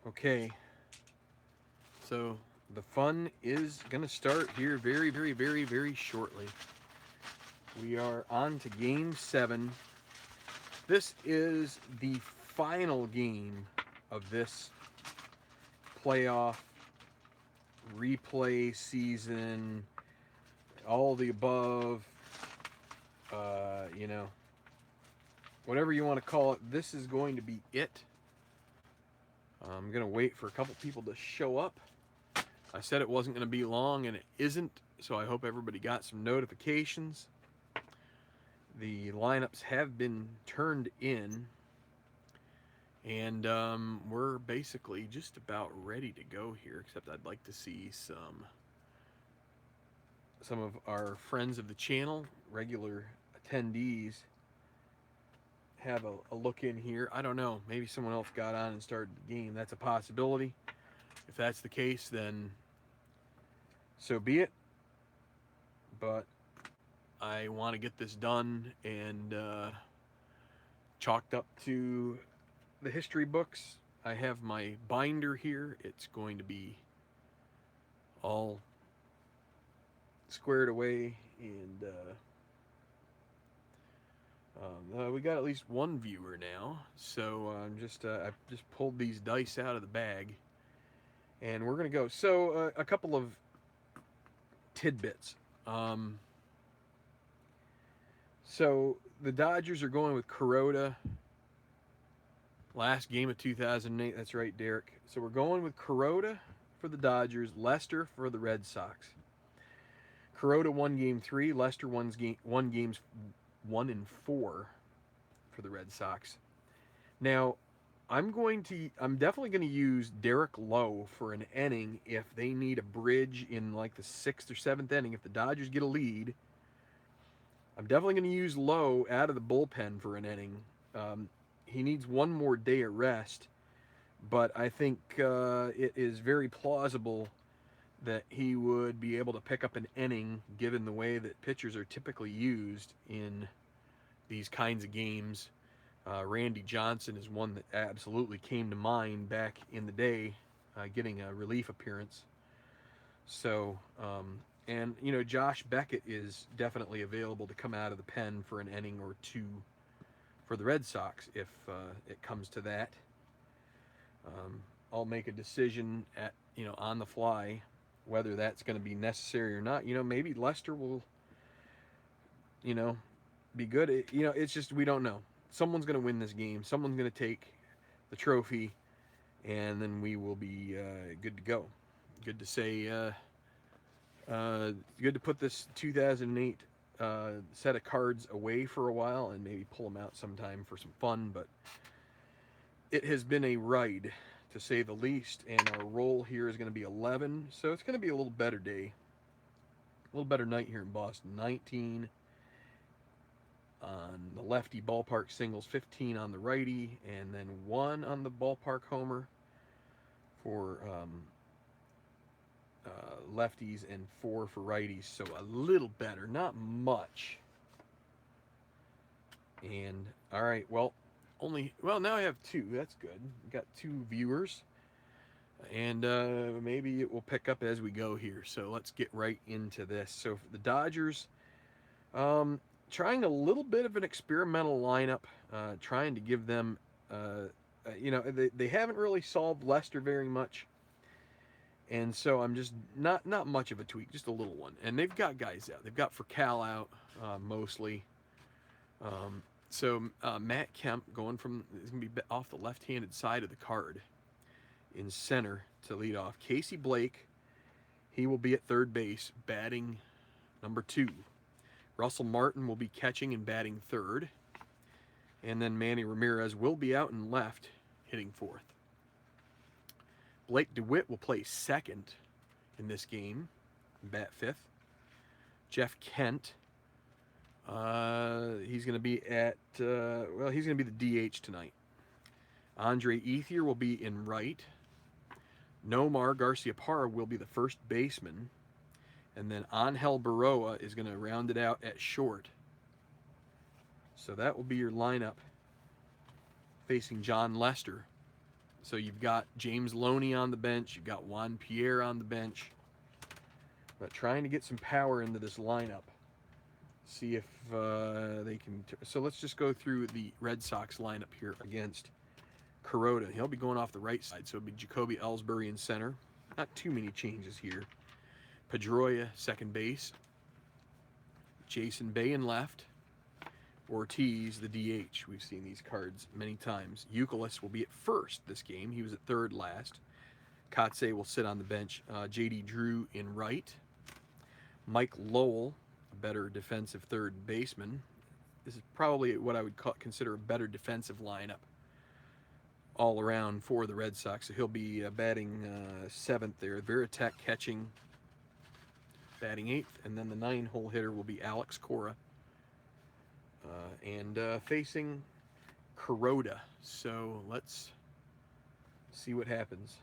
Okay, so the fun is going to start here very shortly. We are on to game 7. This is the final game of this playoff replay season, all the above, you know, whatever you want to call it. This is going to be it. I'm going to wait for a couple people to show up. I said it wasn't going to be long, and it isn't, so I hope everybody got some notifications. The lineups have been turned in, and we're basically just about ready to go here, except I'd like to see some of our friends of the channel, regular attendees, have a look in here. I don't know. Maybe someone else got on and started the game. That's a possibility. If that's the case, then so be it. But I want to get this done and chalked up to the history books. I have my binder here. It's going to be all squared away, and we got at least one viewer now. So I just pulled these dice out of the bag, and we're gonna go. So a couple of tidbits. Um, so the Dodgers are going with Kuroda. Last game of 2008. That's right, Derek. So we're going with Kuroda for the Dodgers, Lester for the Red Sox. Kuroda won game 3. Lester won games 1 and 4 for the Red Sox. Now, I'm definitely going to use Derek Lowe for an inning if they need a bridge in like the 6th or 7th inning. If the Dodgers get a lead, I'm definitely going to use Lowe out of the bullpen for an inning. He needs one more day of rest, but I think it is very plausible that he would be able to pick up an inning given the way that pitchers are typically used in these kinds of games. Randy Johnson is one that absolutely came to mind back in the day, getting a relief appearance. So, and you know, Josh Beckett is definitely available to come out of the pen for an inning or two for the Red Sox if it comes to that. I'll make a decision on the fly whether that's going to be necessary or not. Maybe Lester will, you know, be good. It's just we don't know. Someone's going to win this game. Someone's going to take the trophy, and then we will be good to go. Good to say. Good to put this 2008 set of cards away for a while and maybe pull them out sometime for some fun. But it has been a ride, to say the least, and our roll here is going to be 11, so it's going to be a little better day, a little better night here in Boston. 19 on the lefty ballpark singles, 15 on the righty, and then 1 on the ballpark homer for lefties and 4 for righties, so a little better, not much. And all right, well, now I have 2. That's good. Got 2 viewers, and maybe it will pick up as we go here. So let's get right into this. So for the Dodgers, trying a little bit of an experimental lineup, trying to give them, they haven't really solved Lester very much, and so I'm just not much of a tweak, just a little one. And they've got guys out. They've got Furcal out mostly. So Matt Kemp is going to be off the left-handed side of the card in center to lead off. Casey Blake, he will be at third base, batting number 2. Russell Martin will be catching and batting third. And then Manny Ramirez will be out in left, hitting fourth. Blake DeWitt will play second in this game, bat fifth. Jeff Kent, he's going to be he's going to be the DH tonight. Andre Ethier will be in right. Nomar Garciaparra will be the first baseman. And then Angel Baroa is going to round it out at short. So that will be your lineup facing John Lester. So you've got James Loney on the bench, you've got Juan Pierre on the bench, but trying to get some power into this lineup. See if they can. So let's just go through the Red Sox lineup here against Kuroda. He'll be going off the right side, so it'll be Jacoby Ellsbury in center. Not too many changes here. Pedroia, second base. Jason Bay in left. Ortiz, the DH. We've seen these cards many times. Youkilis will be at first this game. He was at third last. Kotze will sit on the bench. J.D. Drew in right. Mike Lowell, a better defensive third baseman. This is probably what I would consider a better defensive lineup all around for the Red Sox. So he'll be batting seventh there. Veritek catching, batting eighth. And then the 9-hole hitter will be Alex Cora. And facing Kuroda. So let's see what happens.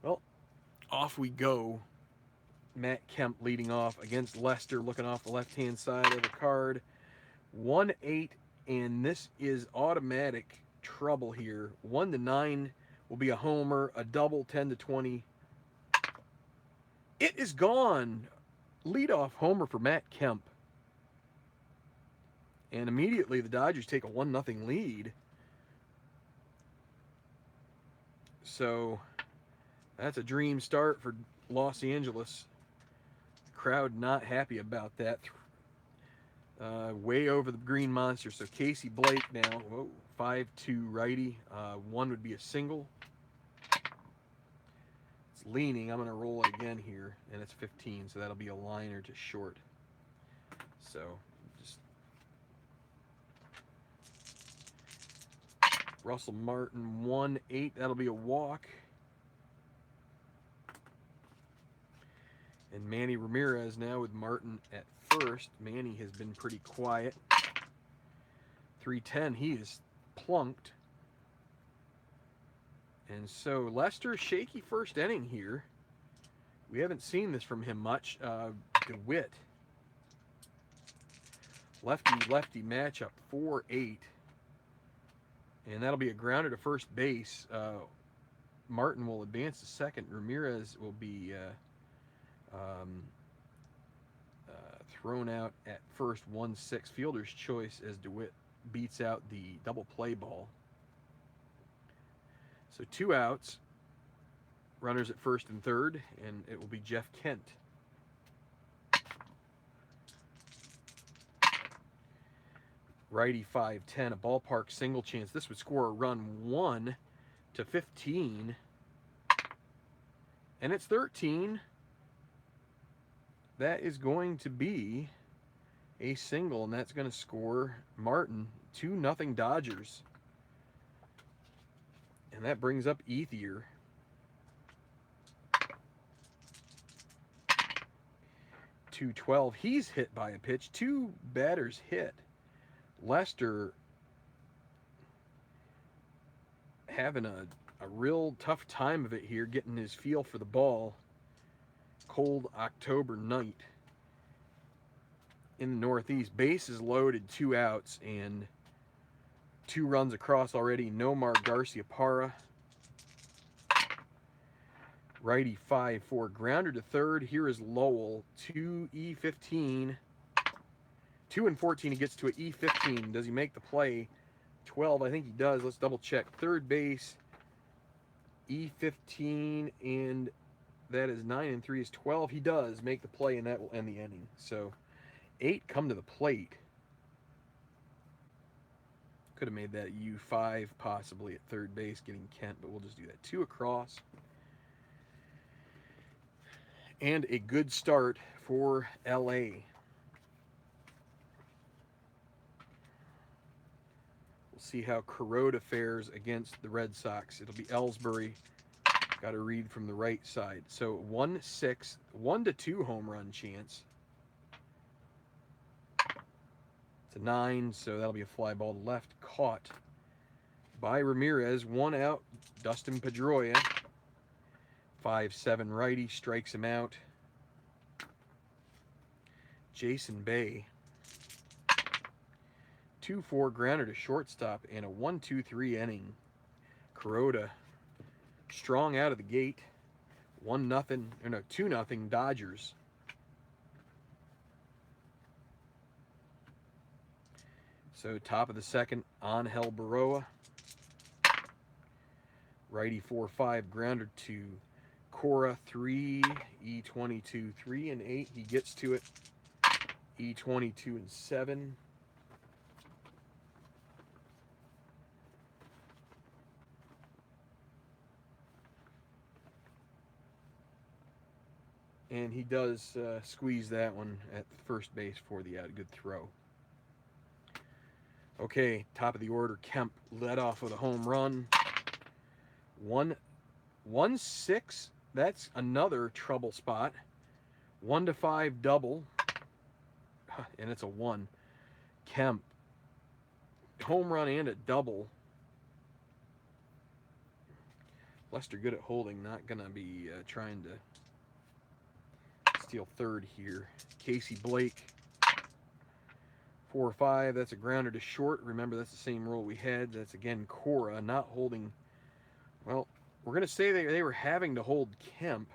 Well, off we go. Matt Kemp leading off against Lester, looking off the left-hand side of the card. 1-8, and this is automatic trouble here. 1-9 will be a homer, a double 10-20. It is gone. Leadoff homer for Matt Kemp. And immediately the Dodgers take a 1-0 lead. So that's a dream start for Los Angeles. Crowd not happy about that. Way over the Green Monster. So Casey Blake now, 5-2 righty. One would be a single. It's leaning. I'm going to roll it again here, and it's 15, so that'll be a liner to short. So just Russell Martin 1-8. That'll be a walk. And Manny Ramirez now with Martin at first. Manny has been pretty quiet. 3-10, he is plunked. And so Lester, shaky first inning here. We haven't seen this from him much. DeWitt. Lefty-lefty matchup, 4-8. And that'll be a grounder to first base. Martin will advance to second. Ramirez will be thrown out at first, 1-6. Fielder's choice as DeWitt beats out the double play ball. So 2 outs. Runners at first and third, and it will be Jeff Kent. Righty 5-10, a ballpark single chance. This would score a run 1-15. And it's 13. That is going to be a single, and that's going to score Martin. 2-0 Dodgers. And that brings up Ethier. .212. He's hit by a pitch. 2 batters hit. Lester having a real tough time of it here, getting his feel for the ball. Cold October night in the Northeast. Bases loaded, 2 outs, and 2 runs across already. Nomar Garcia-Parra. Righty 5-4. Grounder to third. Here is Lowell. 2E15. 2-14. He gets to an E15. Does he make the play? 12. I think he does. Let's double check. Third base. E15, and that is 9 and 3 is 12. He does make the play, and that will end the inning. So 8 come to the plate. Could have made that U5 possibly at third base, getting Kent, but we'll just do that. 2 across. And a good start for LA. We'll see how Kuroda fares against the Red Sox. It'll be Ellsbury. Got to read from the right side. So 1-6, 1-2 home run chance. It's a 9, so that'll be a fly ball to left. Caught by Ramirez. 1 out. Dustin Pedroia. 5-7 righty. Strikes him out. Jason Bay. 2-4 grounder to shortstop and a 1-2-3 inning. Kuroda strong out of the gate. 1-0, or no, 2-0 Dodgers. So top of the second, Angel Baroa. Righty 4-5, grounder to Cora 3, E22 3 and 8. He gets to it. E22 and 7. And he does squeeze that one at first base for the out. Good throw. Okay, top of the order, Kemp led off with a home run. 1-6. That's another trouble spot. 1-5 double. And it's a 1. Kemp. Home run and a double. Lester good at holding. Not going to be trying to steal third here. Casey Blake. 4-5. That's a grounder to short. Remember, that's the same rule we had. That's, again, Cora not holding. Well, we're going to say they were having to hold Kemp,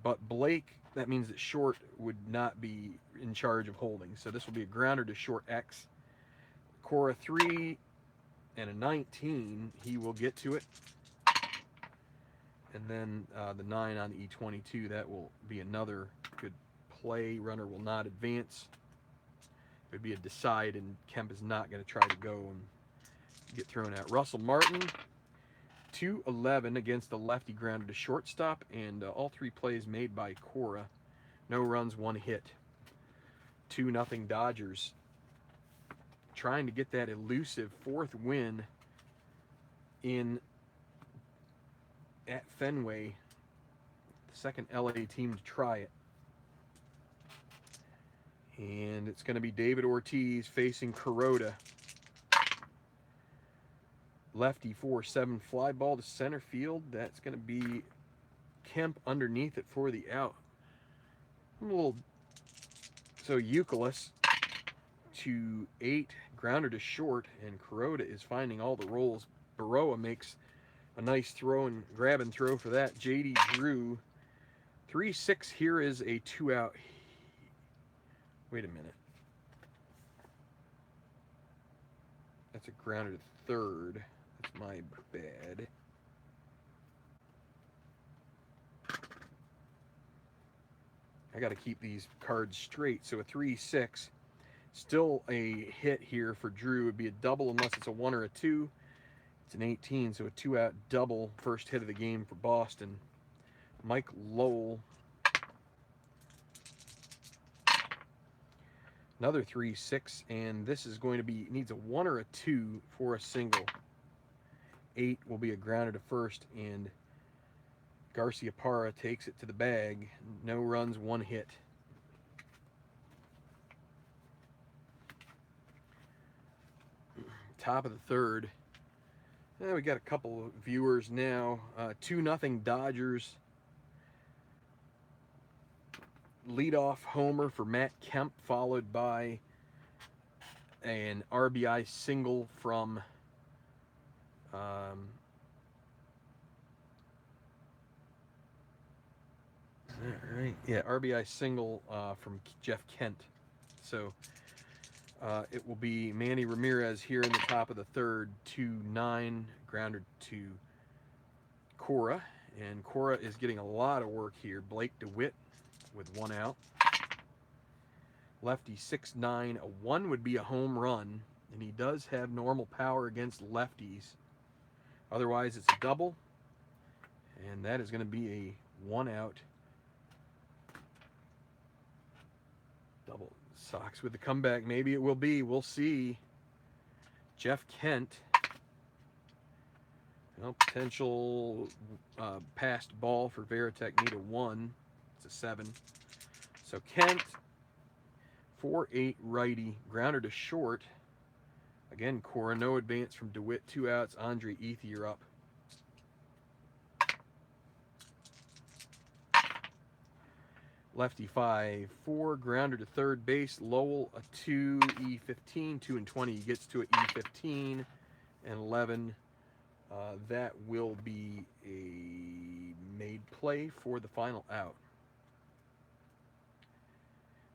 but Blake, that means that short would not be in charge of holding. So this will be a grounder to short X. Cora 3 and a 19. He will get to it. And then the 9 on E22. That will be another good play. Runner will not advance. It would be a decide, and Kemp is not going to try to go and get thrown out. Russell Martin, 2-11 against the lefty grounder to shortstop, and all 3 plays made by Cora. No runs, 1 hit. 2-0 Dodgers. Trying to get that elusive 4th win at Fenway. The second LA team to try it. And it's going to be David Ortiz facing Kuroda. Lefty 4-7 fly ball to center field. That's going to be Kemp underneath it for the out. So Euclid to 8, grounder to short, and Kuroda is finding all the rolls. Baroa makes a nice throw and grab and throw for that. JD Drew, 3-6. Here is a 2-out. Wait a minute. That's a grounder to third. That's my bad. I got to keep these cards straight. So a 3-6. Still a hit here for Drew. It would be a double unless it's a 1 or a 2. It's an 18, so a 2-out double. First hit of the game for Boston. Mike Lowell. Another 3-6, and this is going to be, needs a 1 or a 2 for a single. 8 will be a grounder to first, and Garcia Parra takes it to the bag. No runs, 1 hit. Top of the third. We got a couple of viewers now. 2-0 Dodgers. Leadoff homer for Matt Kemp, followed by an RBI single from is that right? Yeah, RBI single from Jeff Kent. So it will be Manny Ramirez here in the top of the third. 2-9, grounded to Cora, and Cora is getting a lot of work here. Blake DeWitt with 1 out. Lefty 6-9. A 1 would be a home run, and he does have normal power against lefties. Otherwise, it's a double, and that is going to be a 1 out. Double. Sox with the comeback. Maybe it will be. We'll see. Jeff Kent. Well, potential passed ball for Veritek. Need a 1. It's a 7. So Kent, 4-8 righty, grounder to short. Again, Cora, no advance from DeWitt. 2 outs. Andre Ethier up. Lefty 5-4, grounder to third base. Lowell, a 2, E15, 2 and 20. He gets to it, E15 and 11. That will be a made play for the final out.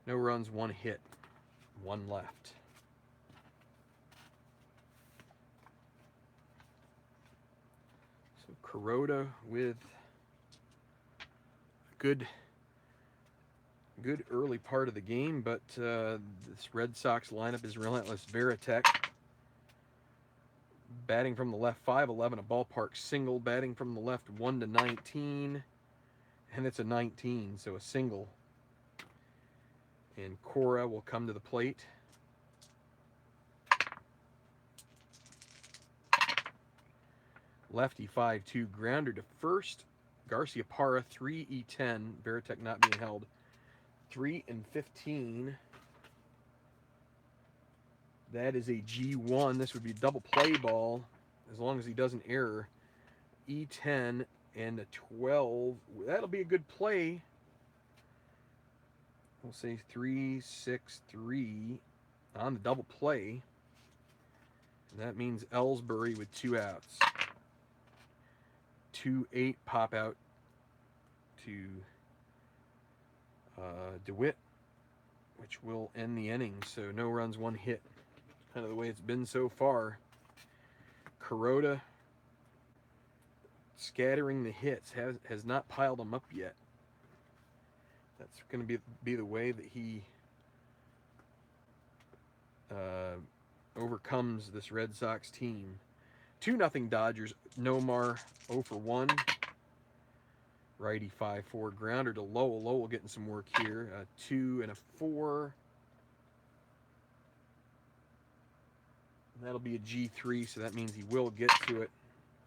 No runs, 1 hit, 1 left. So Kuroda with a good early part of the game, but this Red Sox lineup is relentless. Varitek batting from the left, 5-11, a ballpark single. Batting from the left, 1-19, and it's a 19, so a single. And Cora will come to the plate. Lefty 5-2, grounder to first. Garcia Parra 3-10. Varitek not being held. 3-15. That is a G1. This would be a double play ball as long as he doesn't error. E10 and a 12. That'll be a good play. We'll say 3-6-3 on the double play. And that means Ellsbury with 2 outs. 2-8 pop out to DeWitt, which will end the inning. So no runs, 1 hit. Kind of the way it's been so far. Kuroda scattering the hits, has not piled them up yet. That's going to be the way that he overcomes this Red Sox team. 2-0 Dodgers. Nomar 0-for-1. Righty 5-4. Grounder to Lowell. Lowell getting some work here. 2 and a 4. And that'll be a G3, so that means he will get to it,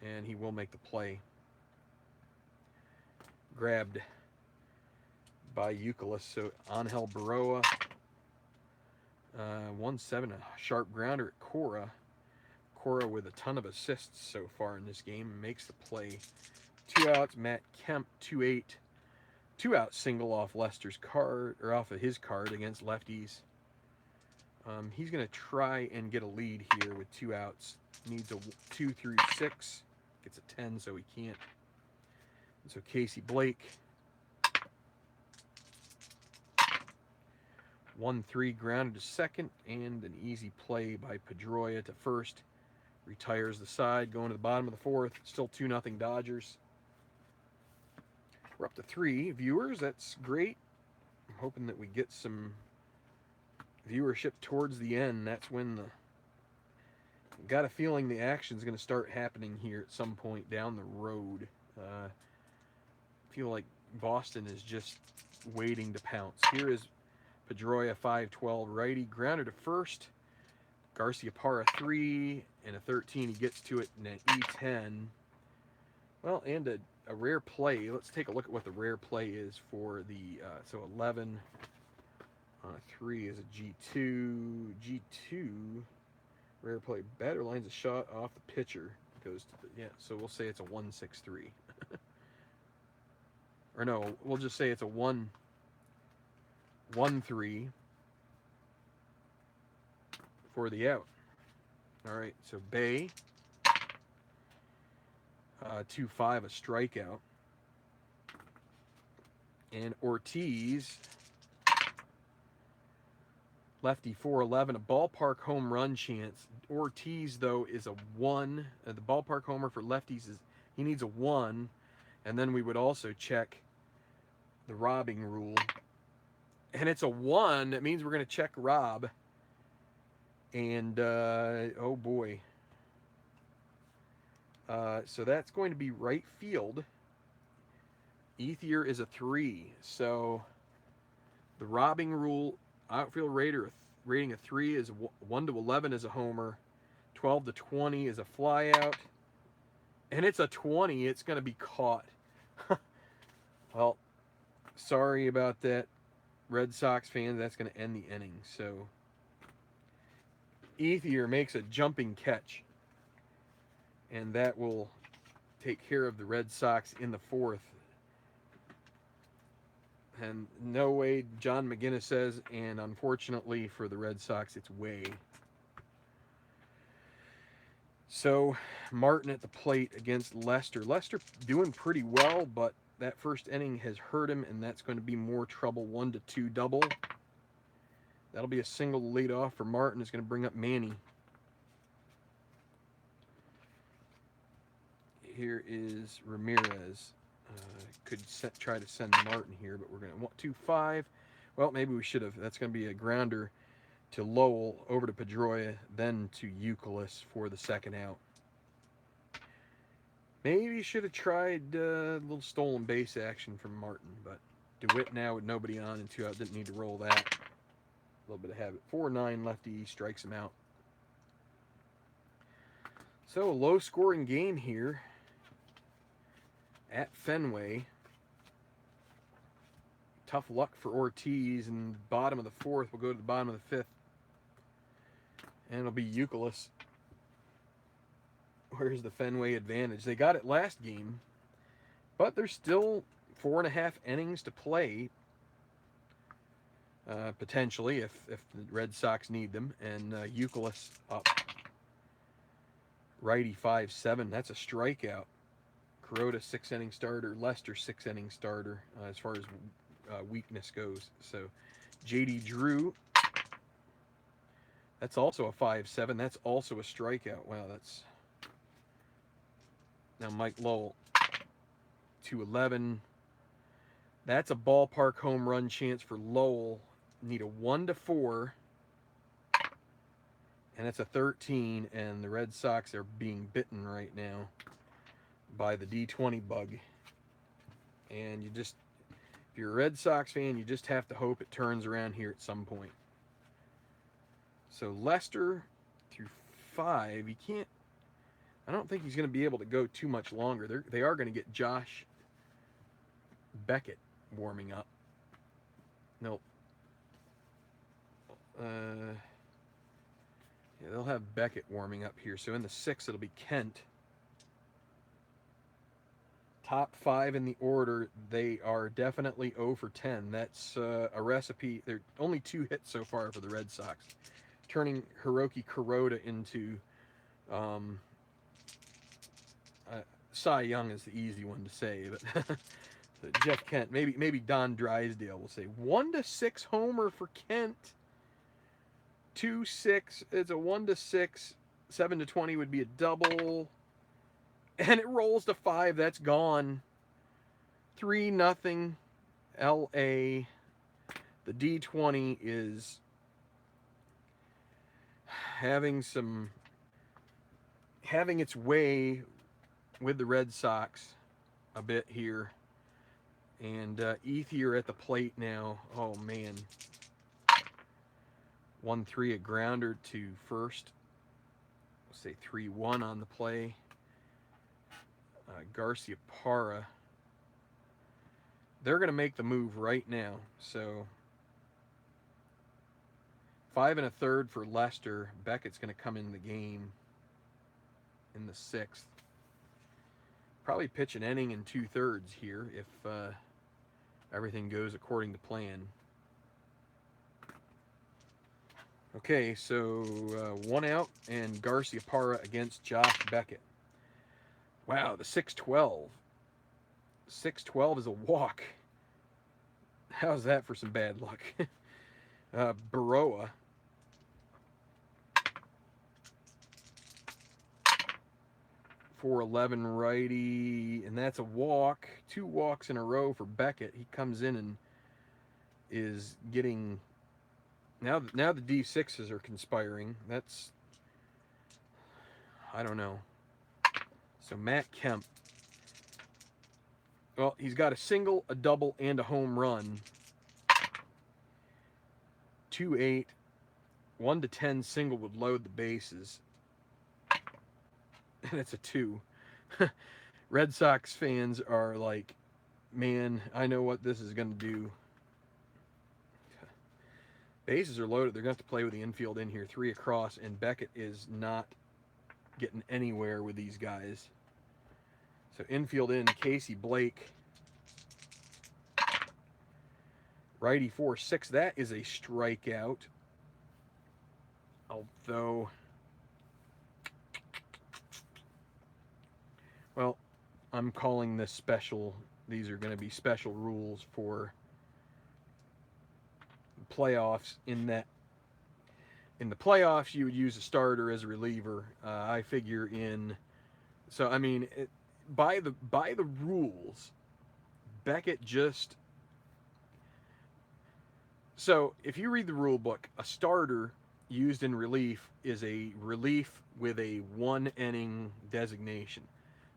and he will make the play. Grabbed by Euclid. So Angel Baroa. 1-7. A sharp grounder at Cora. Cora with a ton of assists so far in this game makes the play. 2 outs. Matt Kemp 2-8. 2-out single off Lester's card, or off of his card against lefties. He's going to try and get a lead here with 2 outs. Needs a 2 through 6. Gets a 10, so he can't. And so Casey Blake. 1-3 grounded to second, and an easy play by Pedroia to first. Retires the side, going to the bottom of the 4th. Still 2-0 Dodgers. We're up to 3 viewers. That's great. I'm hoping that we get some viewership towards the end. That's when got a feeling the action's going to start happening here at some point down the road. Feel like Boston is just waiting to pounce. Here is Pedroia 5-12 righty, grounded to first. Garcia Parra 3 and a 13. He gets to it in an E10. Well, and a rare play. Let's take a look at what the rare play is for the so 11 on a 3 is a G2. G2 rare play. Batter lines a shot off the pitcher. Goes to the, yeah. So we'll say it's a 1-6-3. Or no, we'll just say it's a 1-1-3 for the out. All right, so Bay 2-5, a strikeout, and Ortiz lefty 4-11, a ballpark home run chance. Ortiz though is a 1. The ballpark homer for lefties is he needs a 1, and then we would also check the robbing rule, and it's a 1. That means we're going to check Rob. And, oh boy. So that's going to be right field. Ethier is a 3. So the robbing rule, outfield rating a 3 is 1-11 is a homer. 12-20 is a flyout. And it's a 20. It's going to be caught. Well, sorry about that, Red Sox fans. That's going to end the inning. So Ethier makes a jumping catch, and that will take care of the Red Sox in the 4th. And no way, John McGinnis says, and unfortunately for the Red Sox, it's way. So Martin at the plate against Lester. Lester doing pretty well, but that first inning has hurt him, and that's going to be more trouble. 1-2 double. That'll be a single lead off for Martin. It's going to bring up Manny. Here is Ramirez. Could try to send Martin here, but we're going to 1-2-5. Well, maybe we should have. That's going to be a grounder to Lowell, over to Pedroia, then to Euclid for the second out. Maybe should have tried a little stolen base action from Martin, but DeWitt now with nobody on and 2 out, didn't need to roll that. A little bit of habit. 4-9 lefty strikes him out. So a low-scoring game here at Fenway. Tough luck for Ortiz, and bottom of the 4th. We'll go to the bottom of the 5th. And it'll be Euclid. Where's the Fenway advantage? They got it last game, but there's still 4.5 innings to play, potentially, if the Red Sox need them. And Euclid up. Righty 5-7. That's a strikeout. Kuroda 6-inning starter. Lester 6-inning starter as far as weakness goes. So J.D. Drew. That's also a 5-7. That's also a strikeout. Wow, that's... Now Mike Lowell, 2-11. That's a ballpark home run chance for Lowell. Need a 1-4. And it's a 13. And the Red Sox are being bitten right now by the D20 bug. And you just, if you're a Red Sox fan, you just have to hope it turns around here at some point. So Lester through 5. He can't, I don't think he's going to be able to go too much longer. They are going to get Josh Beckett warming up. Nope. Yeah, they'll have Beckett warming up here. So in the 6th, it'll be Kent. Top 5 in the order. They are definitely 0 for 10. That's a recipe. There are only 2 hits so far for the Red Sox. Turning Hiroki Kuroda into Cy Young is the easy one to say, but Jeff Kent, maybe Don Drysdale will say 1-6 homer for Kent. 2-6, it's a 1-6. 7-20 would be a double, and it rolls to 5. That's gone. 3-0 LA. The D20 is having its way with the Red Sox a bit here. And Ethier at the plate now. Oh, man. 1-3, a grounder to first. We'll say 3-1 on the play. Garcia Parra. They're going to make the move right now. So 5 1/3 for Lester. Beckett's going to come in the game in the 6th. Probably pitch an inning in 2/3 here if everything goes according to plan. Okay, so 1 out, and Garcia Parra against Josh Beckett. Wow, the 6-12. 6-12 is a walk. How's that for some bad luck? Baroa. .411 righty, and that's a walk. 2 walks in a row for Beckett. He comes in and is getting... Now the D6s are conspiring. That's... I don't know. So Matt Kemp. Well, he's got a single, a double, and a home run. 2-8. 1-10 single would load the bases. And it's a 2. Red Sox fans are like, man, I know what this is going to do. Bases are loaded. They're going to have to play with the infield in here. 3 across, and Beckett is not getting anywhere with these guys. So infield in, Casey Blake. Righty 4-6. That is a strikeout. Although... Well, I'm calling this special. These are going to be special rules for playoffs. In the playoffs, you would use a starter as a reliever. I figure in. So I mean, by the rules, Beckett just. So if you read the rule book, a starter used in relief is a relief with a 1 inning designation.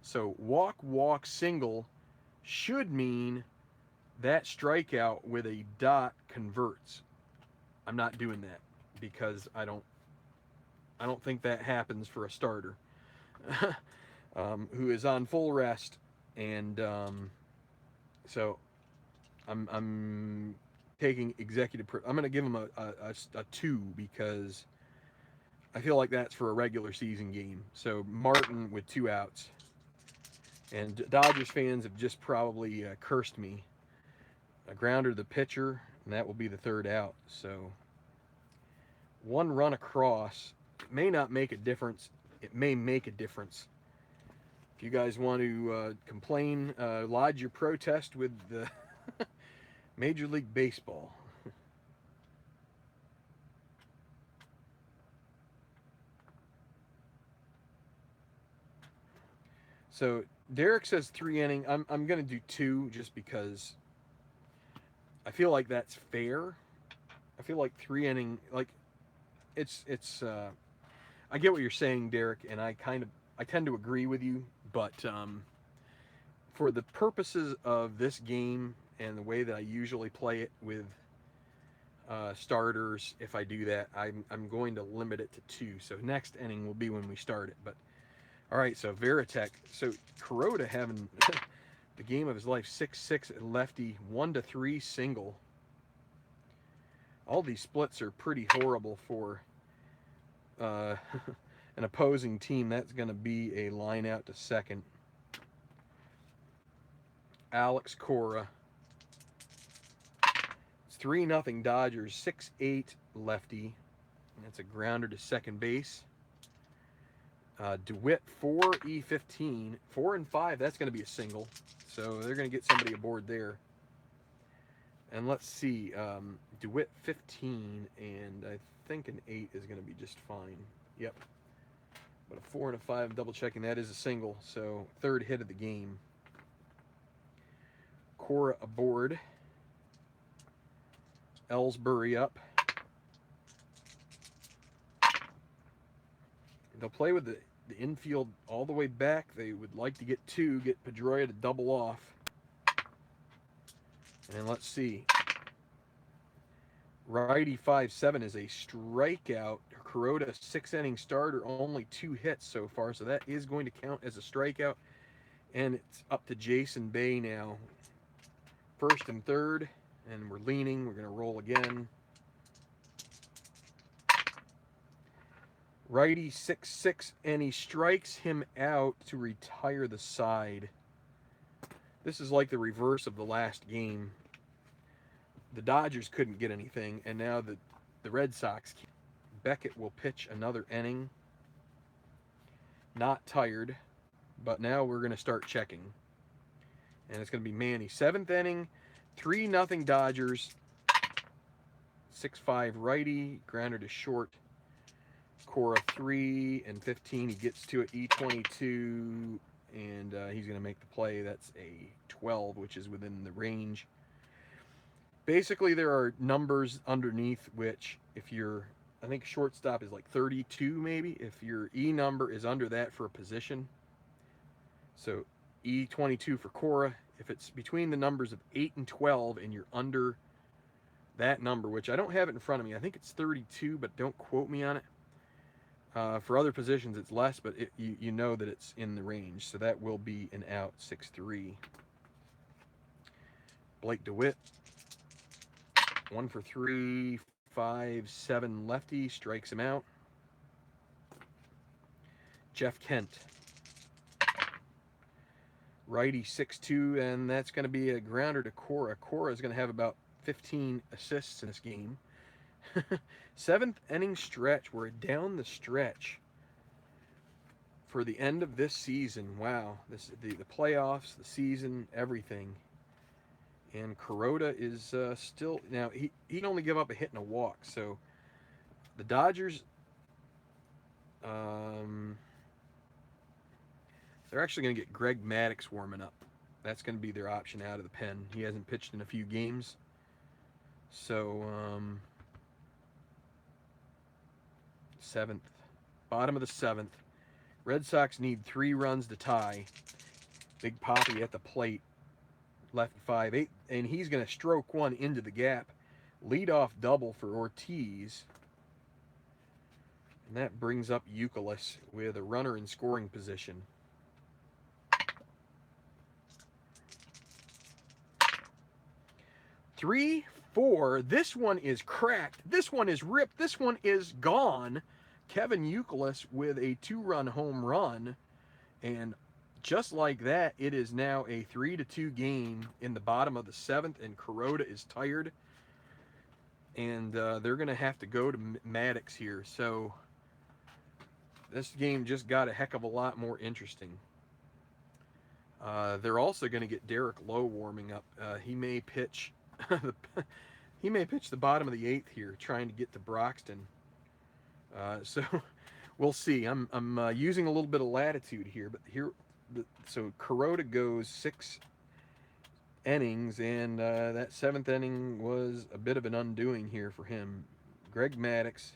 So walk, walk, single should mean that strikeout with a dot converts. I'm not doing that because I don't think that happens for a starter who is on full rest, and so I'm taking executive. I'm going to give him a 2 because I feel like that's for a regular season game. So Martin with 2 outs, and Dodgers fans have just probably cursed me. A grounder to the pitcher, and that will be the 3rd out. So 1 run across. It may not make a difference. It may make a difference. If you guys want to complain, lodge your protest with the Major League Baseball. So Derek says 3 inning. I'm going to do 2 just because I feel like that's fair. I feel like 3 inning, like it's I get what you're saying, Derek, and I tend to agree with you, but for the purposes of this game and the way that I usually play it with starters, if I do that, I'm going to limit it to 2. So next inning will be when we start it. But all right, so Veritek, so Kuroda having the game of his life, 6-6 lefty, 1-3 single. All these splits are pretty horrible for an opposing team. That's going to be a line out to second. Alex Cora. It's 3-0 Dodgers, 6-8 lefty. That's a grounder to second base. DeWitt 4E15, 4 and 5. That's going to be a single, so they're going to get somebody aboard there. And let's see, DeWitt 15, and I think an 8 is going to be just fine. Yep. But a 4 and a 5, double checking, that is a single. So 3rd hit of the game. Cora aboard. Ellsbury up. They'll play with the infield all the way back. They would like to get 2, get Pedroia to double off. And let's see. Righty 5-7 is a strikeout. Kuroda, 6-inning starter, only 2 hits so far, so that is going to count as a strikeout. And it's up to Jason Bay now. 1st and 3rd, and we're leaning. We're going to roll again. Righty 6-6, and he strikes him out to retire the side. This is like the reverse of the last game. The Dodgers couldn't get anything, and now the Red Sox. Beckett will pitch another inning. Not tired, but now we're going to start checking. And it's going to be Manny. 7th inning, 3-0 Dodgers. 6-5 righty, grounder to short. Cora 3 and 15. He gets to it, E22, and he's going to make the play. That's a 12, which is within the range. Basically, there are numbers underneath which, if you're, I think shortstop is like 32 maybe, if your E number is under that for a position. So E22 for Cora. If it's between the numbers of 8 and 12 and you're under that number, which I don't have it in front of me, I think it's 32, but don't quote me on it. For other positions, it's less, but you know that it's in the range. So that will be an out, 6-3. Blake DeWitt, 1 for 3, 5-7 lefty, strikes him out. Jeff Kent, righty 6-2, and that's going to be a grounder to Cora. Cora is going to have about 15 assists in this game. 7th inning stretch. We're down the stretch for the end of this season. Wow, this the playoffs, the season, everything. And Kuroda is still now he can only give up a hit and a walk. So the Dodgers, they're actually going to get Greg Maddux warming up. That's going to be their option out of the pen. He hasn't pitched in a few games. So, seventh, bottom of the seventh. Red Sox need 3 runs to tie. Big Papi at the plate, left 5-8, and he's going to stroke one into the gap. Leadoff double for Ortiz. And that brings up Youkilis with a runner in scoring position. Three, 4. This one is cracked. This one is ripped. This one is gone. Kevin Youkilis with a 2-run home run. And just like that, it is now a 3-2 game in the bottom of the 7th, and Kuroda is tired. And they're going to have to go to Maddux here. So this game just got a heck of a lot more interesting. They're also going to get Derek Lowe warming up. He may pitch the bottom of the 8th here, trying to get to Broxton. So we'll see. I'm using a little bit of latitude here, but so Kuroda goes 6 innings, and that 7th inning was a bit of an undoing here for him. Greg Maddux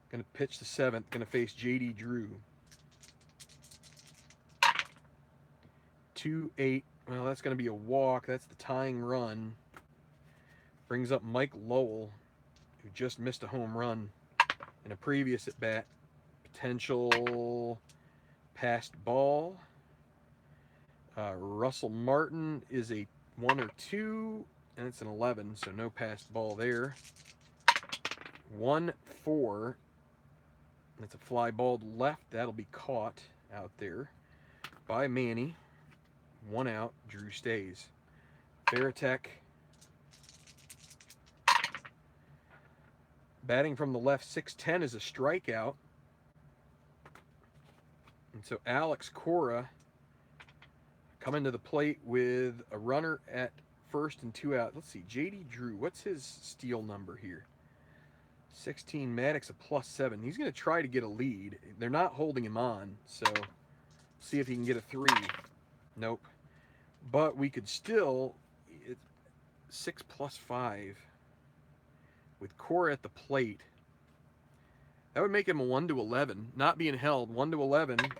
going to pitch the 7th, going to face J.D. Drew. 2-8. Well, that's going to be a walk. That's the tying run. Brings up Mike Lowell, who just missed a home run in a previous at bat. Potential passed ball. Russell Martin is a 1 or 2, and it's an 11, so no passed ball there. 1-4. That's a fly ball to left. That'll be caught out there by Manny. 1 out. Drew stays. Veritek batting from the left. 6'10 is a strikeout. And so Alex Cora coming to the plate with a runner at first and 2 out. Let's see. J.D. Drew. What's his steal number here? 16. Maddux a +7. He's going to try to get a lead. They're not holding him on, so see if he can get a 3. Nope. But we could still, 6 + 5 with Cora at the plate. That would make him a 1-11, not being held. 1-11,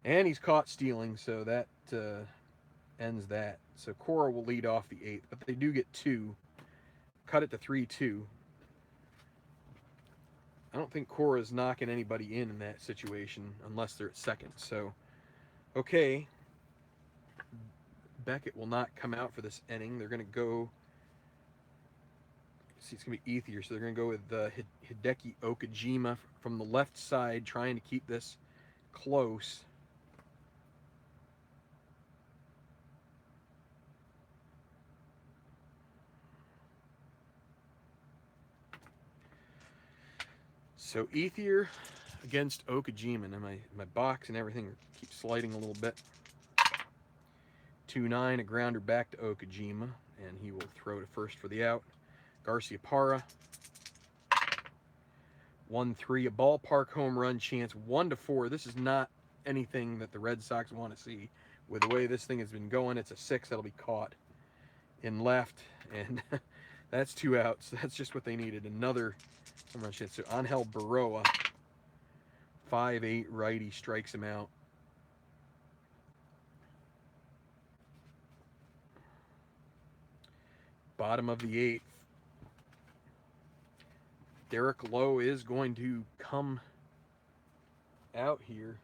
and he's caught stealing, so that ends that. So Cora will lead off the 8th, but they do get 2. Cut it to 3-2. I don't think Cora's knocking anybody in that situation unless they're at second. So, okay. Beckett will not come out for this inning. They're going to go, see, it's going to be Ethier, so they're going to go with Hideki Okajima from the left side, trying to keep this close. So Ethier against Okajima. Now my box and everything keeps sliding a little bit. 2-9, a grounder back to Okajima, and he will throw to first for the out. Garciaparra. 1-3, a ballpark home run chance, 1-4. This is not anything that the Red Sox want to see. With the way this thing has been going, it's a 6 that'll be caught in left, and that's 2 outs. That's just what they needed. Another home run chance. So Angel Baroa, 5'8", righty, strikes him out. Bottom of the 8th. Derek Lowe is going to come out here.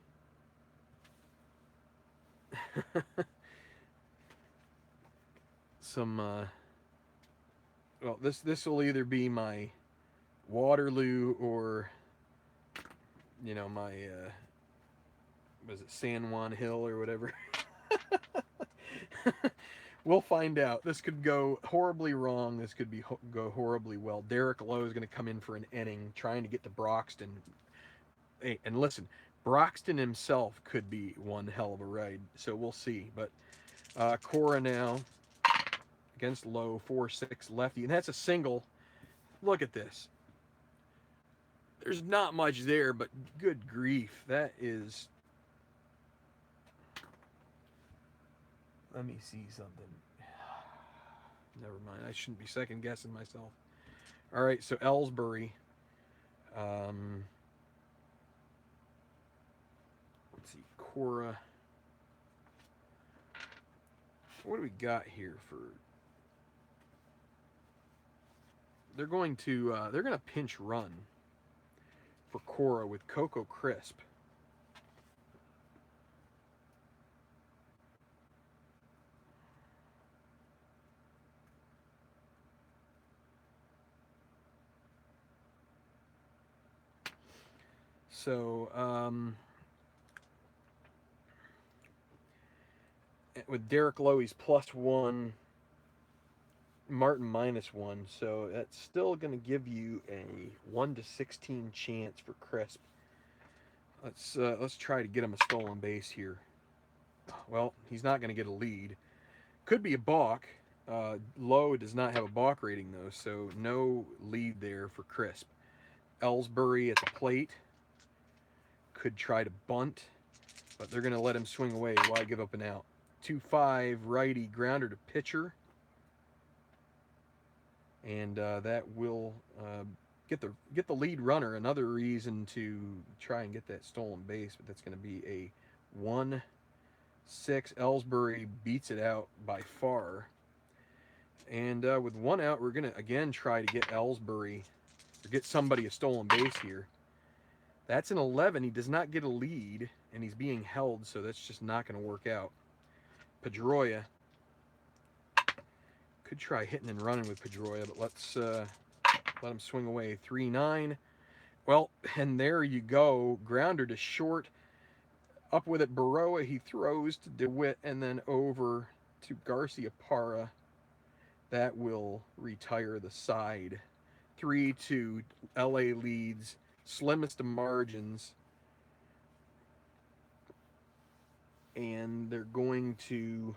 Well, this will either be my Waterloo or, you know, my was it San Juan Hill or whatever. We'll find out. This could go horribly wrong. This could go horribly well. Derek Lowe is going to come in for an inning, trying to get to Broxton. Hey, and listen, Broxton himself could be one hell of a ride, so we'll see. But Cora now against Lowe, 4-6 lefty, and that's a single. Look at this. There's not much there, but good grief, that is. Let me see something. Never mind. I shouldn't be second guessing myself. All right, so Ellsbury. Let's see, Cora. What do we got here for? They're going to pinch run for Cora with Coco Crisp. So with Derek Lowe, he's +1. Martin -1, so that's still going to give you a 1-16 chance for Crisp. Let's try to get him a stolen base here. Well, he's not going to get a lead. Could be a balk. Lowe does not have a balk rating though, so no lead there for Crisp. Ellsbury at the plate could try to bunt, but they're going to let him swing away. Why give up an out? 2-5 righty grounder to pitcher. And that will get the lead runner. Another reason to try and get that stolen base, but that's going to be a 1-6. Ellsbury beats it out by far. And with one out, we're going to again try to get Ellsbury or get somebody a stolen base here. That's an 11. He does not get a lead, and he's being held, so that's just not going to work out. Pedroia. Could try hitting and running with Pedroia, but let's let him swing away. 3-9. Well, and there you go. Grounder to short. Up with it, Baroa. He throws to DeWitt and then over to Garcia Parra. That will retire the side. 3-2. LA leads. Slimmest of margins. And they're going to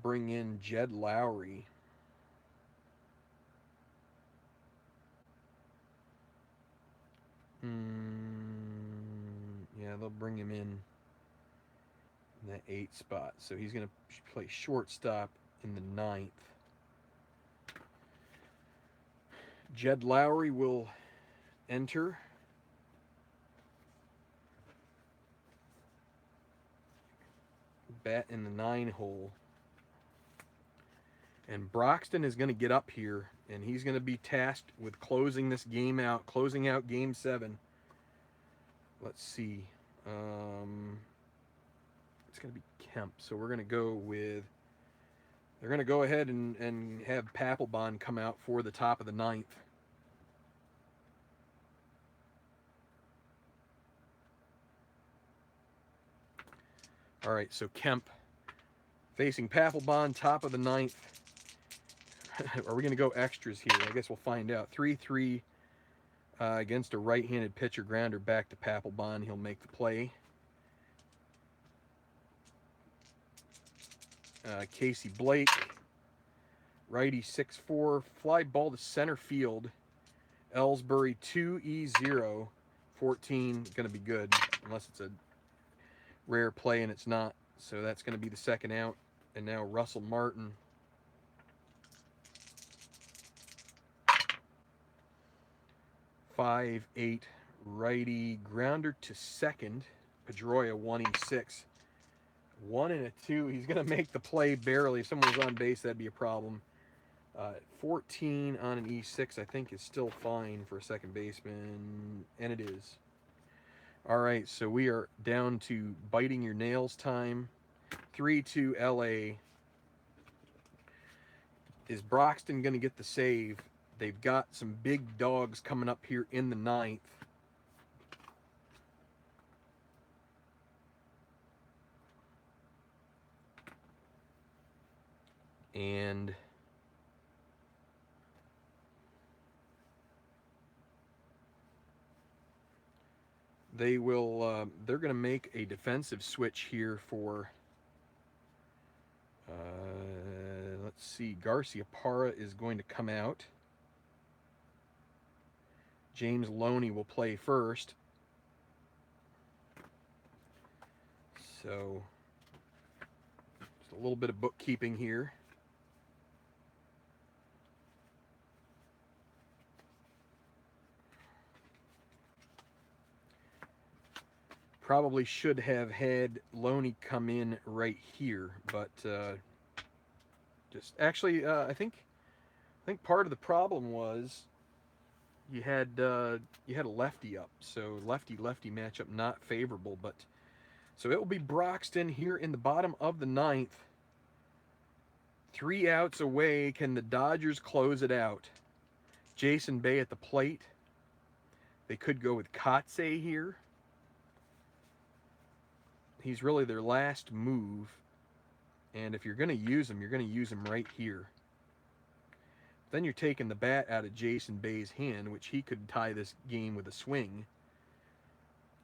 bring in Jed Lowry. Yeah, they'll bring him in that 8 spot. So he's going to play shortstop in the 9th. Jed Lowry will enter. Bat in the 9 hole. And Broxton is going to get up here, and he's going to be tasked with closing this game out, closing out Game 7. Let's see. It's going to be Kemp. So we're going to go with... They're going to go ahead and have Papelbon come out for the top of the 9th. All right, so Kemp facing Papelbon, top of the 9th. Are we going to go extras here? I guess we'll find out. 3-3 against a right-handed pitcher. Grounder back to Papelbon. He'll make the play. Casey Blake, righty 6-4. Fly ball to center field. Ellsbury 2-0. 14, going to be good unless it's a rare play, and it's not. So that's going to be the second out. And now Russell Martin. Five, 8, righty, grounder to second. Pedroia 1-6. 1 and a 2. He's going to make the play barely. If someone was on base, that'd be a problem. 14 on an E6, I think, is still fine for a second baseman, and it is. All right, so we are down to biting your nails time. 3-2 LA. Is Broxton going to get the save? They've got some big dogs coming up here in the 9th. And they will, they're going to make a defensive switch here for, let's see, Garcia Parra is going to come out. James Loney will play first. So, just a little bit of bookkeeping here. Probably should have had Loney come in right here, but just actually, I think part of the problem was you had a lefty up, so lefty matchup not favorable. But so it will be Broxton here in the bottom of the ninth. 3 outs away. Can the Dodgers close it out? Jason Bay at the plate. They could go with Kotze here. He's really their last move. And if you're going to use him, you're going to use him right here. Then you're taking the bat out of Jason Bay's hand, which he could tie this game with a swing.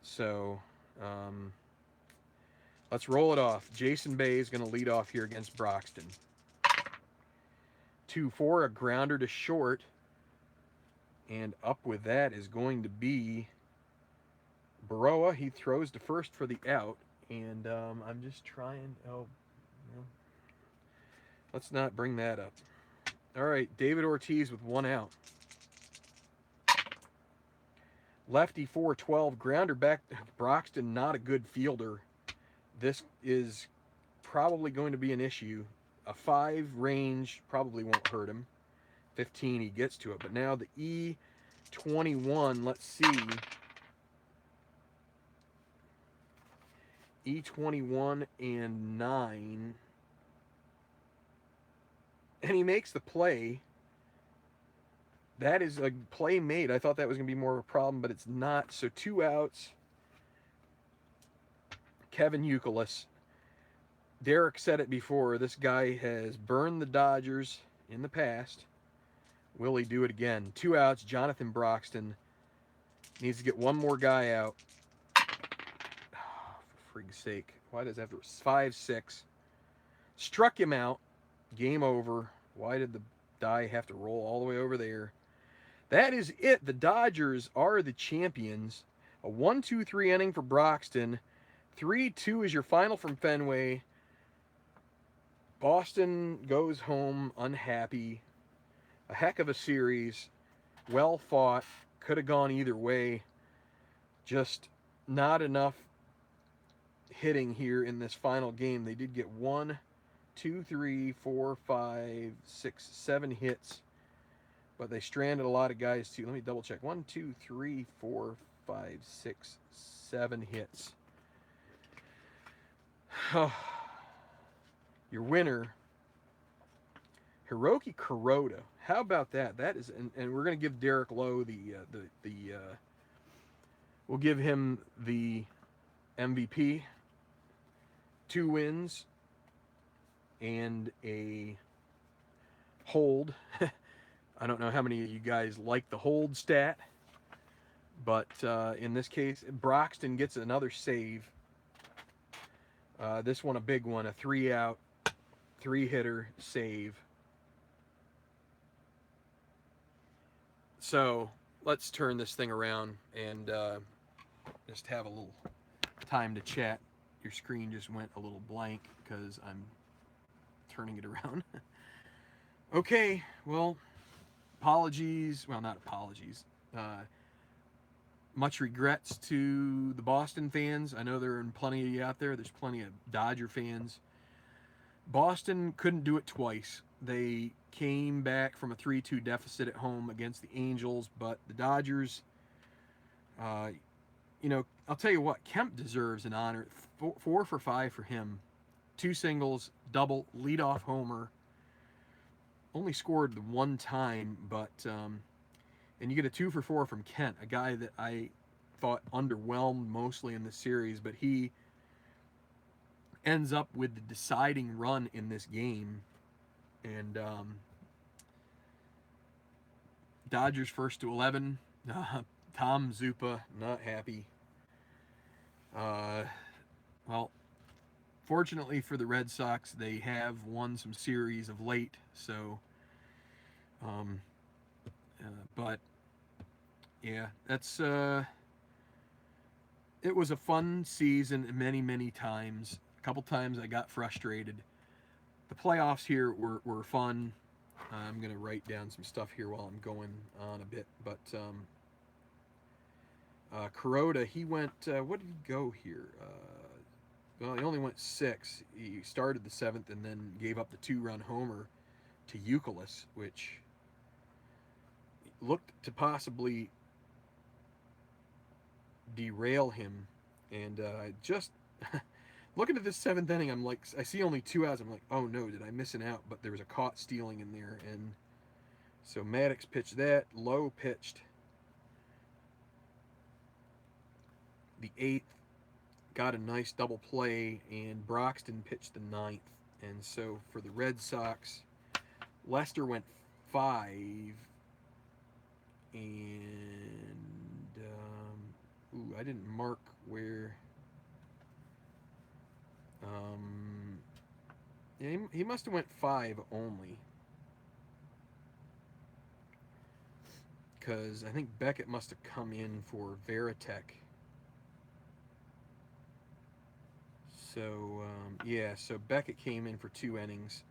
So, let's roll it off. Jason Bay is going to lead off here against Broxton. 2-4, a grounder to short. And up with that is going to be Baroa. He throws to first for the out. And I'm just trying. Oh, no. Let's not bring that up. All right, David Ortiz with 1 out. Lefty 4-12, grounder back. Broxton not a good fielder. This is probably going to be an issue. A 5 range probably won't hurt him. 15 he gets to it. But now the E21, let's see. E21 and 9. And he makes the play. That is a play made. I thought that was going to be more of a problem, but it's not. So 2 outs. Kevin Youkilis. Derek said it before. This guy has burned the Dodgers in the past. Will he do it again? 2 outs. Jonathan Broxton needs to get one more guy out. For frig's sake. Why does it have to? 5-6. Struck him out. Game over. Why did the die have to roll all the way over there? That is it. The Dodgers are the champions. A 1-2-3 inning for Broxton. 3-2 is your final from Fenway. Boston goes home unhappy. A heck of a series. Well fought. Could have gone either way. Just not enough hitting here in this final game. They did get 1, 2, 3, 4, 5, 6, 7 hits. But they stranded a lot of guys too. Let me double check. 1, 2, 3, 4, 5, 6, 7 hits. Your winner, Hiroki Kuroda. How about that? That is, and we're going to give Derek Lowe we'll give him the MVP. 2 wins and a hold. I don't know how many of you guys like the hold stat, but in this case, Broxton gets another save. This one a big one, a 3-out, 3-hitter save. So let's turn this thing around and just have a little time to chat. Your screen just went a little blank because I'm turning it around. Okay, well, apologies. Well, not apologies. Much regrets to the Boston fans. I know there are plenty of you out there. There's plenty of Dodger fans. Boston couldn't do it twice. They came back from a 3-2 deficit at home against the Angels, but the Dodgers, you know, I'll tell you what, Kemp deserves an honor. 4 for 5 for him. 2 singles, double, leadoff homer. Only scored the 1 time, but and you get a 2 for 4 from Kent, a guy that I thought underwhelmed mostly in the series, but he ends up with the deciding run in this game. And Dodgers first to 11. Tom Zupa not happy. Uh, well, fortunately for the Red Sox, they have won some series of late. So, um, but yeah, that's it was a fun season many times. A couple times I got frustrated. The playoffs here were fun. I'm gonna write down some stuff here while I'm going on a bit. But Kuroda, he went. What did he go here? Well, he only went 6. He started the 7th and then gave up the 2-run homer to Euclid, which looked to possibly derail him. And just looking at this 7th inning, I'm like, I see only 2 outs. I'm like, oh no, did I miss an out? But there was a caught stealing in there, and so Maddox pitched that. Lowe pitched the 8th, got a nice double play, and Broxton pitched the 9th. And so for the Red Sox, Lester went 5, and I didn't mark where. Yeah, he must have went 5 only, because I think Beckett must have come in for Veritek. So yeah, so Beckett came in for 2 innings.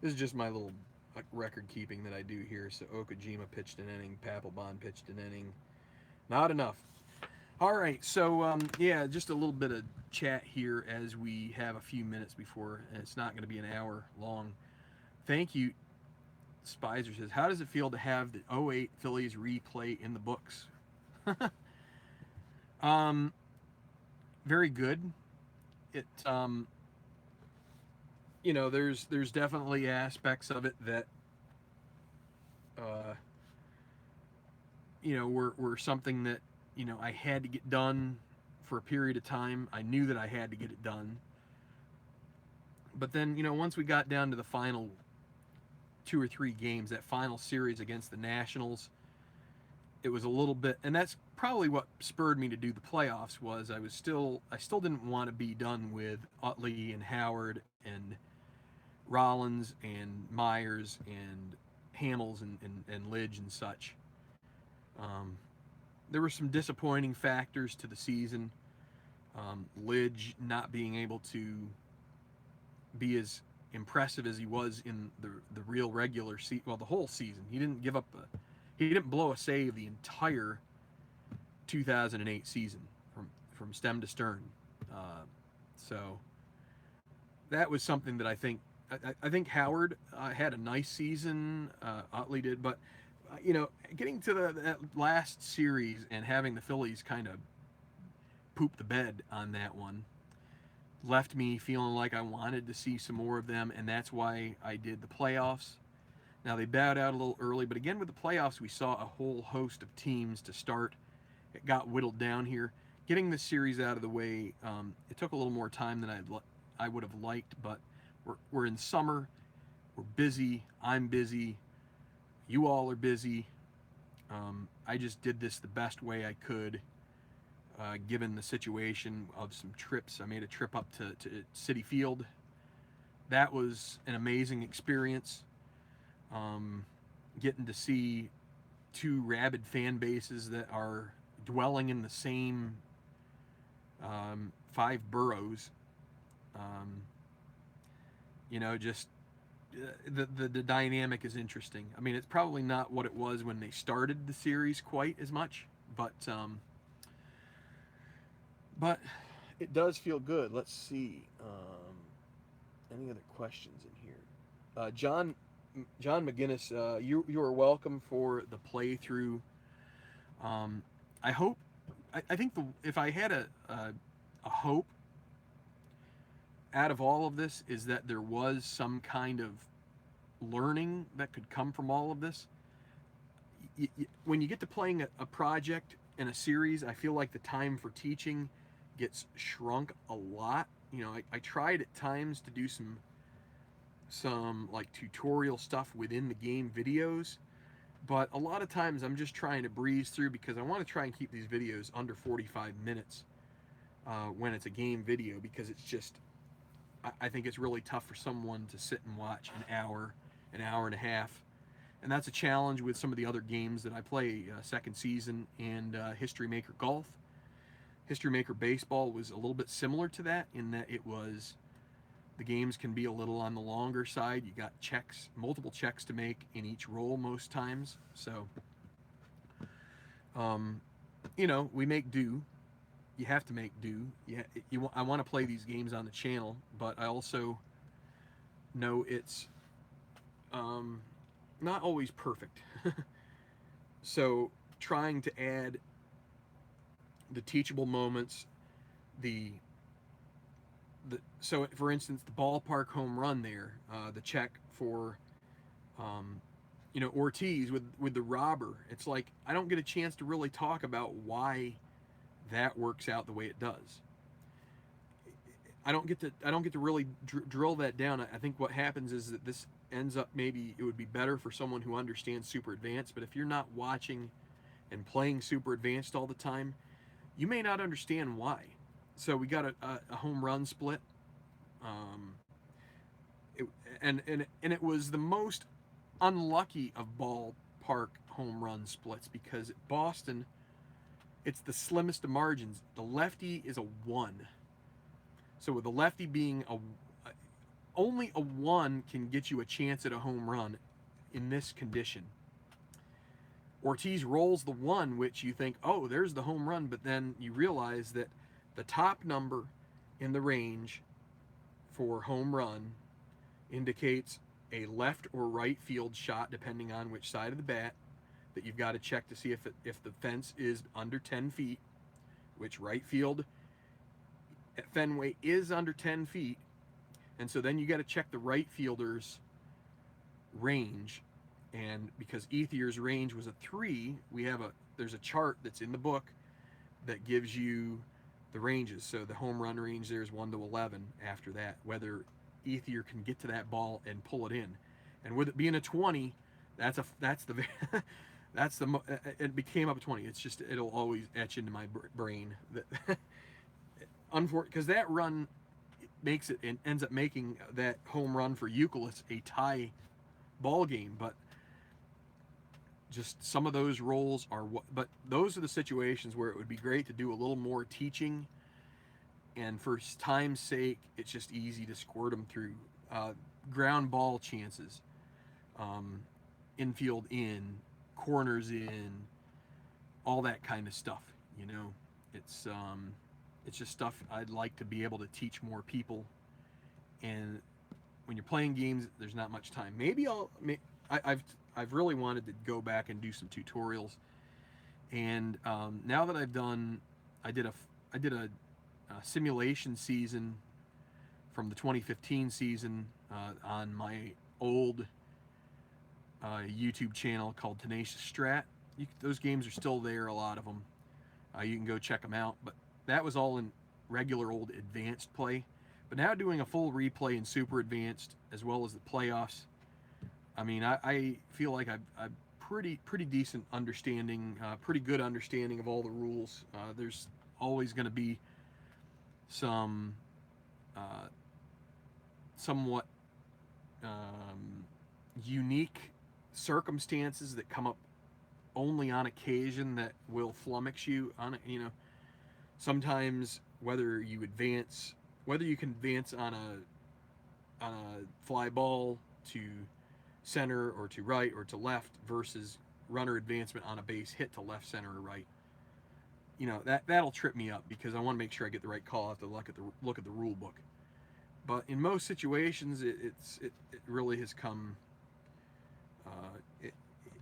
This is just my little record keeping that I do here. So Okajima pitched an inning, Papelbon pitched an inning. Not enough. All right, so yeah, just a little bit of chat here as we have a few minutes before, and it's not going to be an hour long. Thank you. Spicer says, how does it feel to have the 08 Phillies replay in the books? Very good. It there's definitely aspects of it that were something that I had to get done for a period of time. I knew that I had to get it done, but then once we got down to the final 2 or 3 games, that final series against the Nationals, it was a little bit, and that's probably what spurred me to do the playoffs. Was I still didn't want to be done with Utley and Howard and Rollins and Myers and Hamels and Lidge and such. There were some disappointing factors to the season. Lidge not being able to be as impressive as he was in the real regular season. Well, the whole season. He didn't blow a save the entire 2008 season from stem to stern. So that was something that I think Howard had a nice season. Utley did, but getting to that last series and having the Phillies kind of poop the bed on that one left me feeling like I wanted to see some more of them, and that's why I did the playoffs. Now, they bowed out a little early, but again, with the playoffs, we saw a whole host of teams to start. It got whittled down here. Getting this series out of the way, it took a little more time than I would have liked, but we're in summer. We're busy. I'm busy. You all are busy. I just did this the best way I could, given the situation of some trips. I made a trip up to Citi Field. That was an amazing experience. Getting to see 2 rabid fan bases that are dwelling in the same 5 boroughs. Just the dynamic is interesting. I mean, it's probably not what it was when they started the series quite as much, but it does feel good. Let's see. Any other questions in here? John McGinnis, you are welcome for the playthrough. I hope. I think if I had a hope out of all of this, is that there was some kind of learning that could come from all of this. When you get to playing a project in a series, I feel like the time for teaching gets shrunk a lot. I tried at times to do some like tutorial stuff within the game videos, But a lot of times I'm just trying to breeze through because I want to try and keep these videos under 45 minutes when it's a game video, because it's just, I think it's really tough for someone to sit and watch an hour and a half. And that's a challenge with some of the other games that I play, Second Season and History Maker Golf. History Maker Baseball was a little bit similar to that in that the games can be a little on the longer side. You got multiple checks to make in each roll most times. So, we make do. You have to make do. I want to play these games on the channel, but I also know it's not always perfect. So trying to add the teachable moments, so for instance, the ballpark home run there, the check for Ortiz with the robber. It's like I don't get a chance to really talk about why that works out the way it does. I don't get to really drill that down. I think what happens is that this ends up, maybe it would be better for someone who understands Super Advanced, but if you're not watching and playing Super Advanced all the time, you may not understand why. So we got a home run split, and it was the most unlucky of ballpark home run splits, because at Boston, it's the slimmest of margins. The lefty is a 1. So with the lefty being only a 1 can get you a chance at a home run in this condition. Ortiz rolls the 1, which you think, oh, there's the home run, but then you realize that the top number in the range for home run indicates a left or right field shot, depending on which side of the bat, that you've got to check to see if the fence is under 10 feet, which right field at Fenway is under 10 feet. And so then you got to check the right fielder's range. And because Ethier's range was a 3, there's a chart that's in the book that gives you the ranges. So the home run range there is 1 to 11 after that, whether Ethier can get to that ball and pull it in. And with it being a 20, it became up a 20. It's just, it'll always etch into my brain that because that run makes it, and ends up making that home run for Euclid a tie ball game. But just some of those rolls but those are the situations where it would be great to do a little more teaching, and for time's sake, it's just easy to squirt them through. Ground ball chances, infield in, corners in, all that kind of stuff. It's just stuff I'd like to be able to teach more people. And when you're playing games, there's not much time. I've really wanted to go back and do some tutorials. And now that I did a simulation season from the 2015 season on my old YouTube channel called Tenacious Strat. Those games are still there, a lot of them. You can go check them out. But that was all in regular old advanced play. But now doing a full replay in Super Advanced as well as the playoffs, I mean, I feel like I've pretty decent understanding, pretty good understanding of all the rules. There's always going to be some somewhat unique circumstances that come up only on occasion that will flummox you on it. Sometimes whether you can advance on a fly ball to center or to right or to left versus runner advancement on a base hit to left, center, or right. That'll trip me up because I want to make sure I get the right call. I have to look at the rule book. But in most situations, it really has come.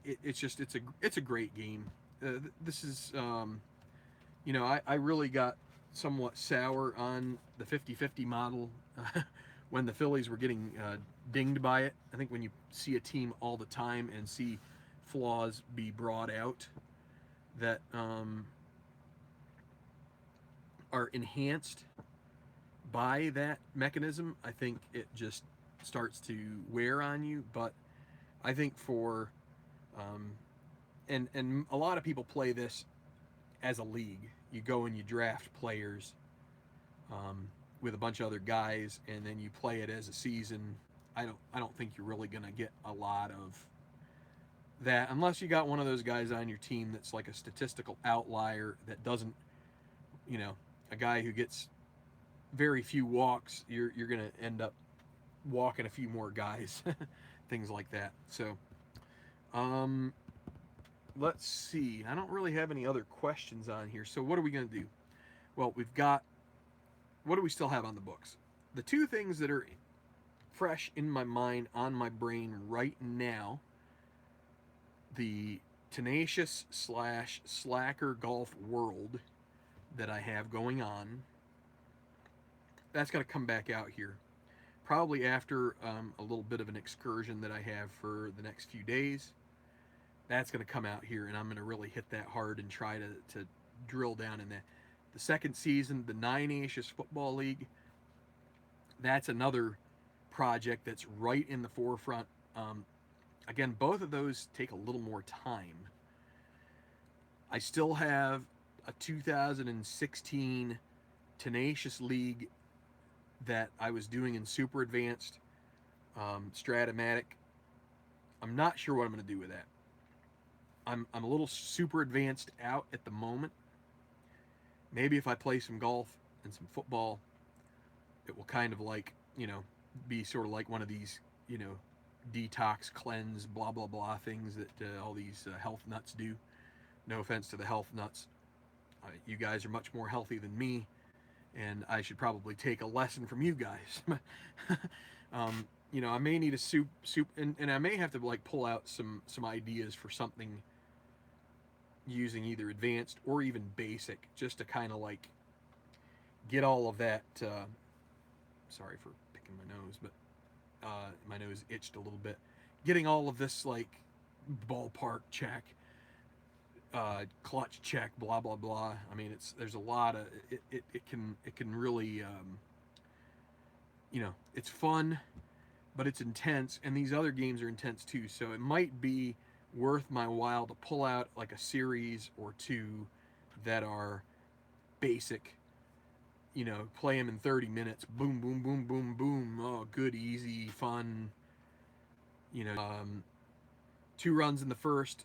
It's a great game. This is I really got somewhat sour on the 50-50 model when the Phillies were getting dinged by it. I think when you see a team all the time and see flaws be brought out that are enhanced by that mechanism, I think it just starts to wear on you. But I think for and a lot of people play this as a league. You go and you draft players with a bunch of other guys, and then you play it as a season. I don't think you're really gonna get a lot of that unless you got one of those guys on your team that's like a statistical outlier that doesn't, you know, a guy who gets very few walks. You're gonna end up walking a few more guys, things like that. So, um, let's see. I don't really have any other questions on here. So what are we gonna do? Well, we've got, what do we still have on the books? The two things that are fresh in my mind, on my brain right now, the tenacious slash slacker golf world that I have going on. That's going to come back out here. Probably after a little bit of an excursion that I have for the next few days. That's going to come out here, and I'm going to really hit that hard and try to drill down in that. The second season, the 08SADVPLAYOFFS Football League, that's another project that's right in the forefront. Again, both of those take a little more time. I still have a 2016 Tenacious League that I was doing in Super Advanced, Stratomatic. I'm not sure what I'm going to do with that. I'm a little Super Advanced out at the moment. Maybe if I play some golf and some football, it will kind of like, be sort of like one of these, detox, cleanse, blah, blah, blah things that all these health nuts do. No offense to the health nuts. You guys are much more healthy than me, and I should probably take a lesson from you guys. I may need a soup, and I may have to like pull out some ideas for something using either advanced or even basic, just to kind of like get all of that. Sorry for picking my nose, but my nose itched a little bit. Getting all of this like ballpark check, clutch check, blah blah blah. I mean, there's a lot of it can really it's fun, but it's intense, and these other games are intense too. So it might be worth my while to pull out like a series or two that are basic. Play them in 30 minutes. Boom, boom, boom, boom, boom. Oh, good, easy, fun. 2 runs in the first,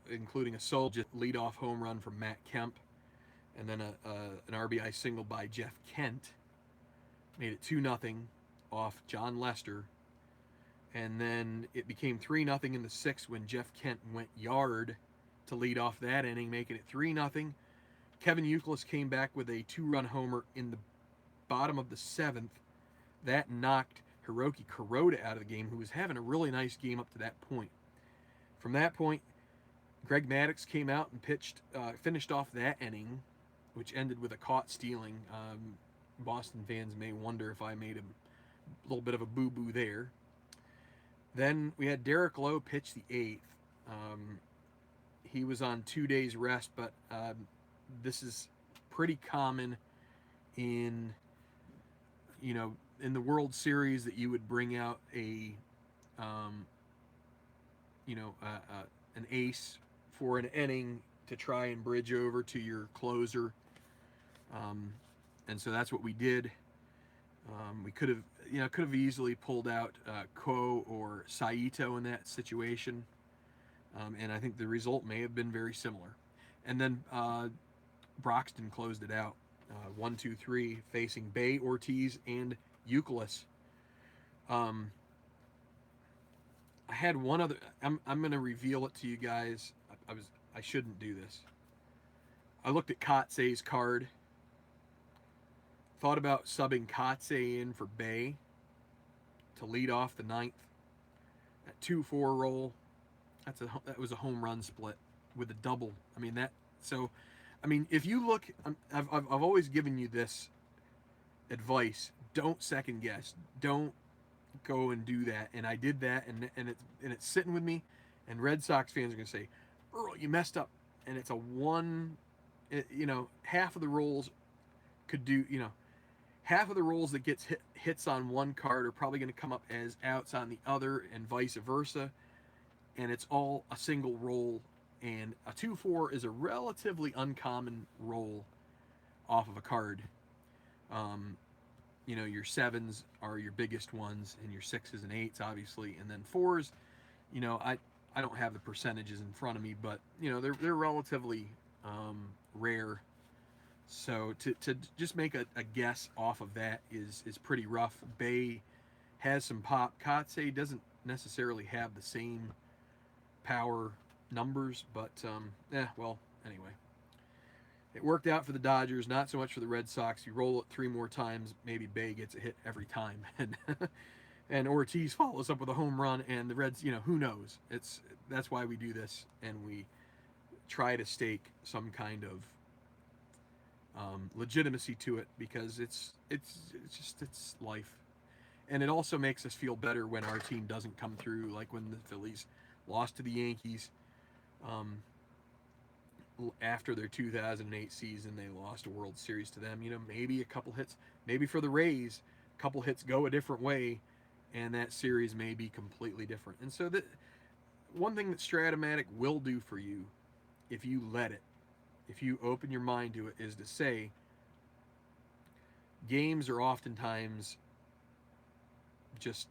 including a solo leadoff home run from Matt Kemp, and then an RBI single by Jeff Kent. Made it 2-0 off John Lester. And then it became 3-0 in the 6th when Jeff Kent went yard to lead off that inning, making it 3-0. Kevin Youkilis came back with a 2-run homer in the bottom of the 7th. That knocked Hiroki Kuroda out of the game, who was having a really nice game up to that point. From that point, Greg Maddux came out and finished off that inning, which ended with a caught stealing. Boston fans may wonder if I made a little bit of a boo-boo there. Then we had Derek Lowe pitch the 8th. He was on 2 days rest, but this is pretty common in the World Series that you would bring out an ace for an inning to try and bridge over to your closer. And so that's what we did. We could have easily pulled out Ko or Saito in that situation. And I think the result may have been very similar. And then Broxton closed it out. 1-2-3 facing Bay, Ortiz, and Youkilis. I had one other. I'm going to reveal it to you guys. I shouldn't do this. I looked at Kotsay's card. Thought about subbing Kotsay in for Bay to lead off the 9th. That 2-4 roll. That was a home run split with a double. If you look, I've always given you this advice: don't second guess, don't go and do that. And I did that, and it's sitting with me. And Red Sox fans are gonna say, "Earl, you messed up." And it's half of the rolls could do, half of the rolls that gets hits on one card are probably going to come up as outs on the other, and vice versa. And it's all a single roll And a 2/4 is a relatively uncommon roll off of a card. Um, your sevens are your biggest ones, and your sixes and eights, obviously, and then fours. I don't have the percentages in front of me, but they're relatively rare. So to just make a guess off of that is pretty rough. Bay has some pop. Kotze doesn't necessarily have the same power numbers, but well, anyway. It worked out for the Dodgers, not so much for the Red Sox. You roll it 3 more times, maybe Bay gets a hit every time, and Ortiz follows up with a home run, and the Reds, who knows? That's why we do this, and we try to stake some kind of legitimacy to it, because it's life, and it also makes us feel better when our team doesn't come through, like when the Phillies lost to the Yankees. After their 2008 season, they lost a World Series to them. Maybe a couple hits, maybe for the Rays, a couple hits go a different way, and that series may be completely different. And so, one thing that Stratomatic will do for you, if you let it, if you open your mind to it, is to say, games are oftentimes just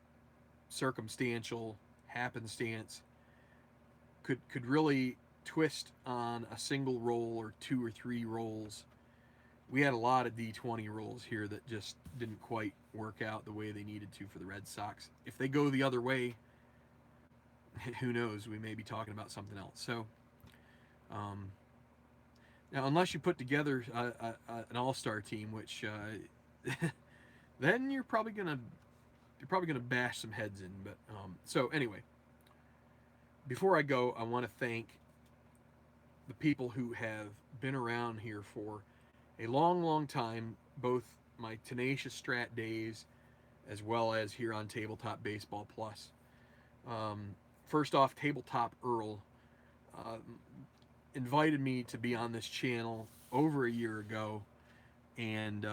circumstantial, happenstance, could really twist on a single roll or 2 or 3 rolls. We had a lot of D20 rolls here that just didn't quite work out the way they needed to for the Red Sox. If they go the other way, who knows? We may be talking about something else. So, now unless you put together an all-star team, which then you're probably gonna bash some heads in. But so anyway, before I go, I want to thank the people who have been around here for a long, long time, both my Tenacious Strat days as well as here on Tabletop Baseball Plus. First off, Tabletop Earl invited me to be on this channel over a year ago, and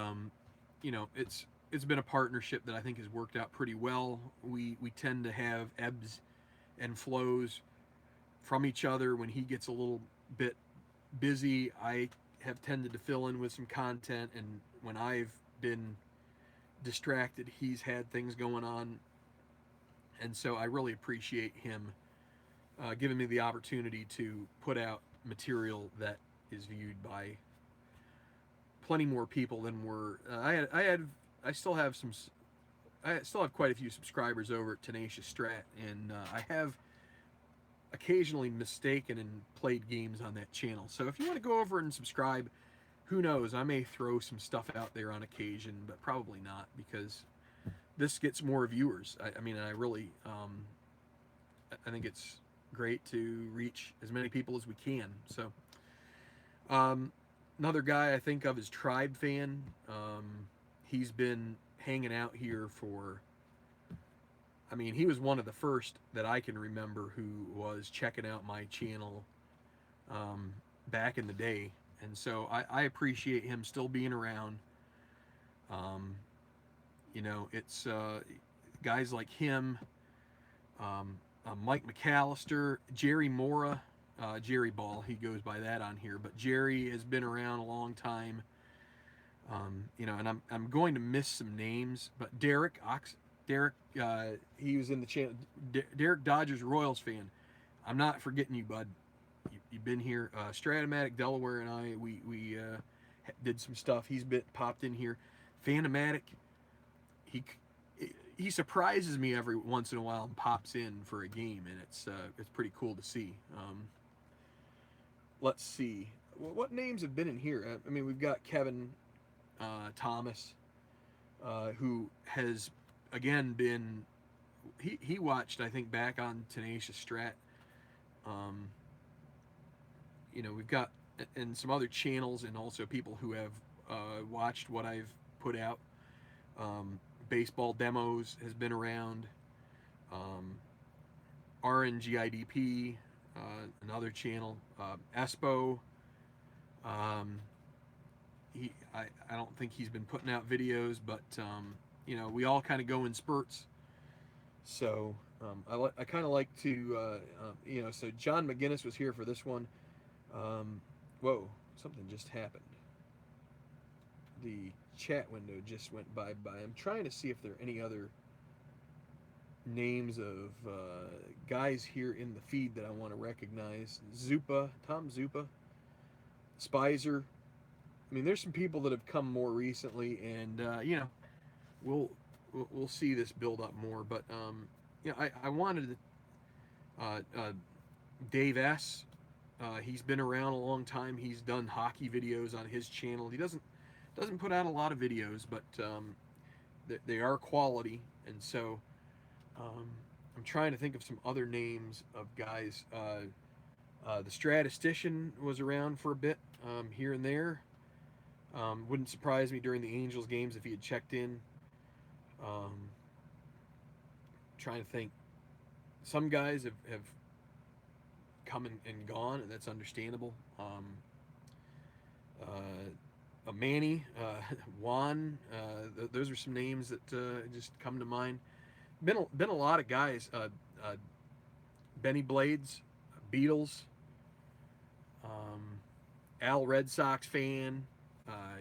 it's been a partnership that I think has worked out pretty well. We tend to have ebbs and flows from each other. When he gets a little bit busy, I have tended to fill in with some content, and when I've been distracted, he's had things going on, and so I really appreciate him giving me the opportunity to put out material that is viewed by plenty more people than were. I still have quite a few subscribers over at Tenacious Strat, and I have occasionally mistaken and played games on that channel. So if you want to go over and subscribe, who knows, I may throw some stuff out there on occasion, but probably not, because this gets more viewers. I mean, I really I think it's great to reach as many people as we can. So another guy I think of is Tribe Fan. He's been hanging out here for, he was one of the first that I can remember who was checking out my channel back in the day. And so I appreciate him still being around. It's guys like him, Mike McAllister, Jerry Mora, Jerry Ball, he goes by that on here. But Jerry has been around a long time. And I'm going to miss some names, but Derek, he was in the channel. Derek, Dodgers Royals fan. I'm not forgetting you, bud. You've been here. Stratomatic Delaware and I, we did some stuff. He's popped in here. Fanomatic, he surprises me every once in a while and pops in for a game, and it's pretty cool to see. Let's see. What names have been in here? We've got Kevin Thomas, who has again been. He watched, I think, back on Tenacious Strat. We've got, and some other channels, and also people who have watched what I've put out. Baseball Demos has been around. RNGIDP, another channel. Espo. I don't think he's been putting out videos, but we all kind of go in spurts. So I kind of like to, so John McGinnis was here for this one. Whoa, something just happened. The chat window just went bye-bye. I'm trying to see if there are any other names of guys here in the feed that I want to recognize. Zupa, Tom Zupa, Spicer. I mean, there's some people that have come more recently, and we'll we'll see this build up more. But I wanted to, Dave S. He's been around a long time. He's done hockey videos on his channel. He doesn't put out a lot of videos, but they are quality, and so I'm trying to think of some other names of guys. The Statistician was around for a bit, here and there. Wouldn't surprise me during the Angels games if he had checked in. Trying to think. Some guys have come and gone, and that's understandable. Manny, Juan, those are some names that just come to mind. Been a lot of guys. Benny Blades, Beatles, Al Red Sox fan.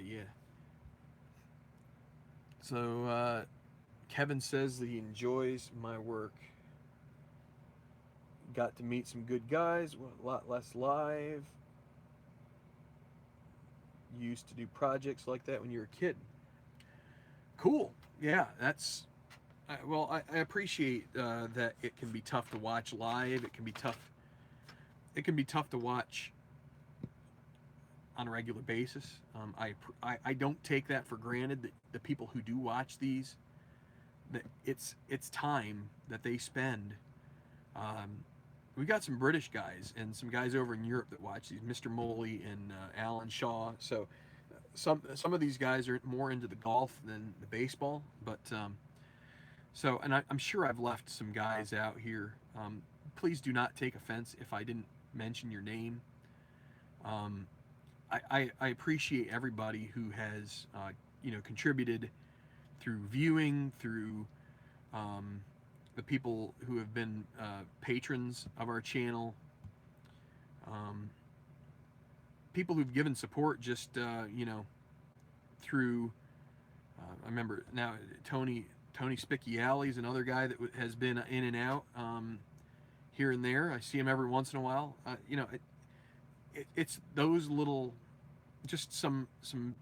Yeah. So Kevin says that he enjoys my work. Got to meet some good guys. A lot less live. Used to do projects like that when you were a kid. Cool. Yeah, that's. I appreciate that it can be tough to watch live. It can be tough. It can be tough to watch on a regular basis. I don't take that for granted. That the people who do watch these, that it's time that they spend. We got some British guys and some guys over in Europe that watch these, Mr. Moley and Alan Shaw. So some of these guys are more into the golf than the baseball, but and I'm sure I've left some guys out here. Please do not take offense if I didn't mention your name. I appreciate everybody who has contributed through viewing, through the people who have been patrons of our channel, people who've given support just through. I remember now Tony Spicchiali is another guy that has been in and out here and there. I see him every once in a while. It's those little, just some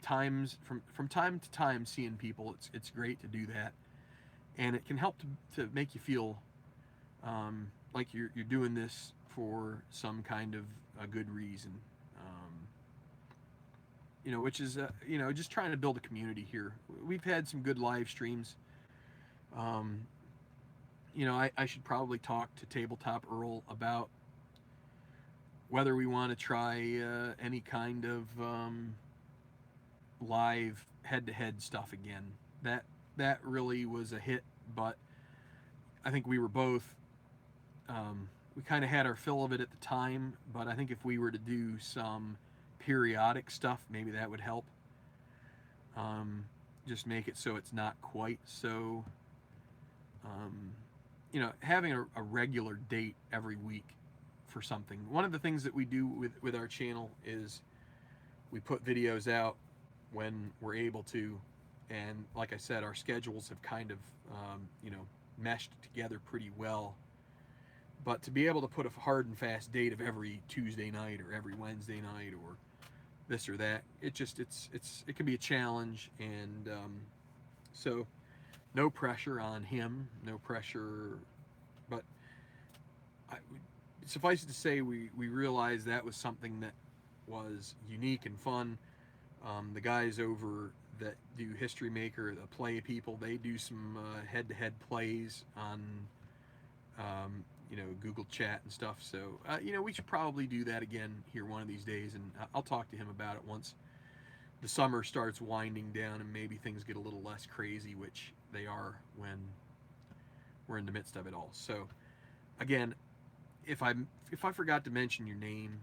times from time to time seeing people. It's great to do that. And it can help to make you feel like you're doing this for some kind of a good reason, which is just trying to build a community here. We've had some good live streams. I should probably talk to Tabletop Earl about whether we want to try any kind of live head-to-head stuff again. That really was a hit, but I think we were both, we kind of had our fill of it at the time, but I think if we were to do some periodic stuff, maybe that would help. Just make it so it's not quite so, having a regular date every week for something. One of the things that we do with our channel is we put videos out when we're able to. And like I said, our schedules have kind of, meshed together pretty well. But to be able to put a hard and fast date of every Tuesday night or every Wednesday night or this or that, it can be a challenge. And so, no pressure on him, no pressure. But suffice it to say, we realized that was something that was unique and fun. The guys over that do History Maker, the Play People, they do some head-to-head plays on Google Chat and stuff. So we should probably do that again here one of these days, and I'll talk to him about it once the summer starts winding down and maybe things get a little less crazy, which they are when we're in the midst of it all. So again, if I forgot to mention your name,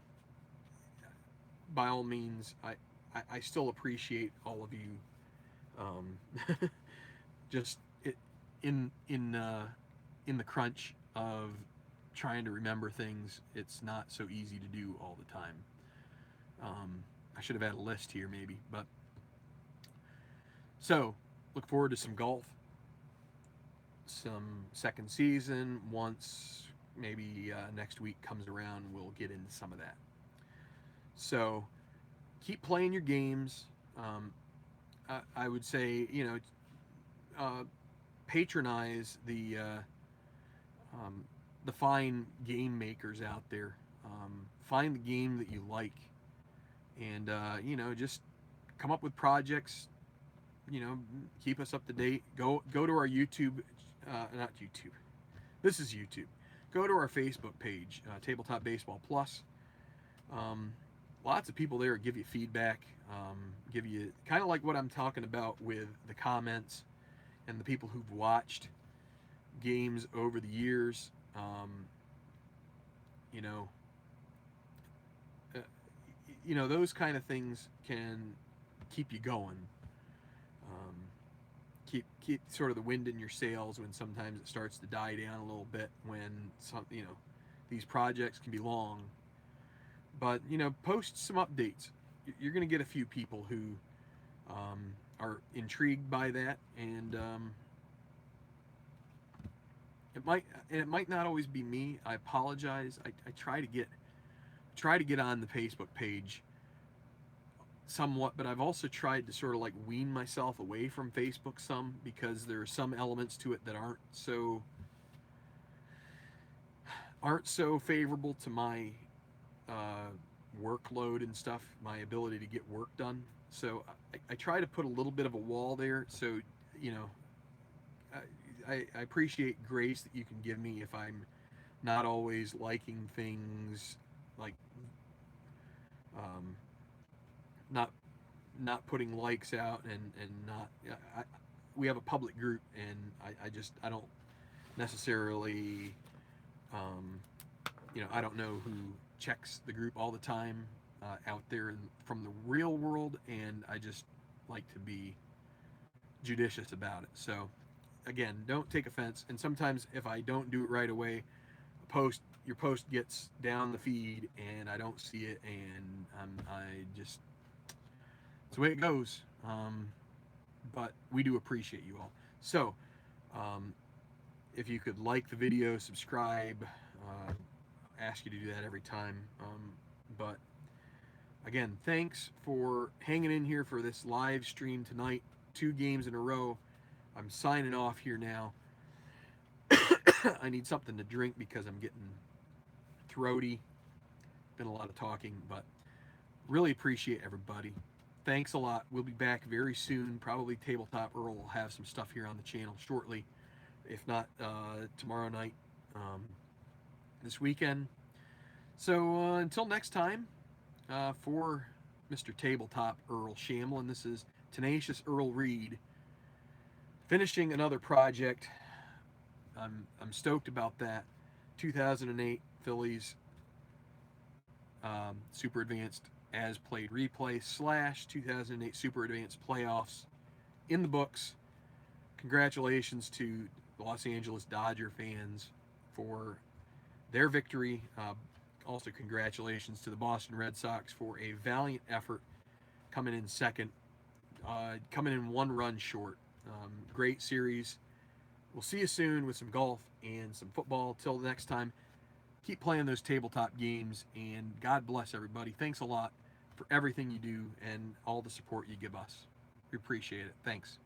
by all means, I still appreciate all of you. Just in the crunch, of trying to remember things. It's not so easy to do all the time. I should have had a list here maybe, but so look forward to some golf, some second season. Once maybe next week comes around, we'll get into some of that. So keep playing your games. I would say, patronize the fine game makers out there. Find the game that you like, and just come up with projects. Keep us up to date. Go to our YouTube, not YouTube. This is YouTube. Go to our Facebook page, Tabletop Baseball Plus. Lots of people there give you feedback, give you kind of like what I'm talking about with the comments and the people who've watched games over the years. You know, those kind of things can keep you going. Keep sort of the wind in your sails when sometimes it starts to die down a little bit, when these projects can be long. But post some updates. You're going to get a few people who are intrigued by that, and it might not always be me. I apologize. I try to get on the Facebook page somewhat, but I've also tried to sort of like wean myself away from Facebook some, because there are some elements to it that aren't so favorable to my workload and stuff, my ability to get work done. So I try to put a little bit of a wall there. So I appreciate grace that you can give me if I'm not always liking things, like not putting likes out, and not. We have a public group, and I don't necessarily, I don't know who checks the group all the time out there from the real world, and I just like to be judicious about it. So again, don't take offense. And sometimes if I don't do it right away, your post gets down the feed and I don't see it, and it's the way it goes. But we do appreciate you all. So if you could like the video, subscribe, ask you to do that every time. But again, thanks for hanging in here for this live stream tonight. 2 games in a row. I'm signing off here now. I need something to drink because I'm getting throaty. Been a lot of talking, but really appreciate everybody. Thanks a lot. We'll be back very soon. Probably Tabletop Earl will have some stuff here on the channel shortly. If not tomorrow night, this weekend. So until next time, for Mr. Tabletop Earl Shamlin, this is Tenacious Earl Reed, finishing another project. I'm stoked about that. 2008 Phillies Super Advanced As Played Replay / 2008 Super Advanced Playoffs in the books. Congratulations to the Los Angeles Dodger fans for their victory. Also congratulations to the Boston Red Sox for a valiant effort, coming in second, coming in 1 run short. Great series. We'll see you soon with some golf and some football. Till next time, keep playing those tabletop games, and God bless everybody. Thanks a lot for everything you do and all the support you give us. We appreciate it. Thanks.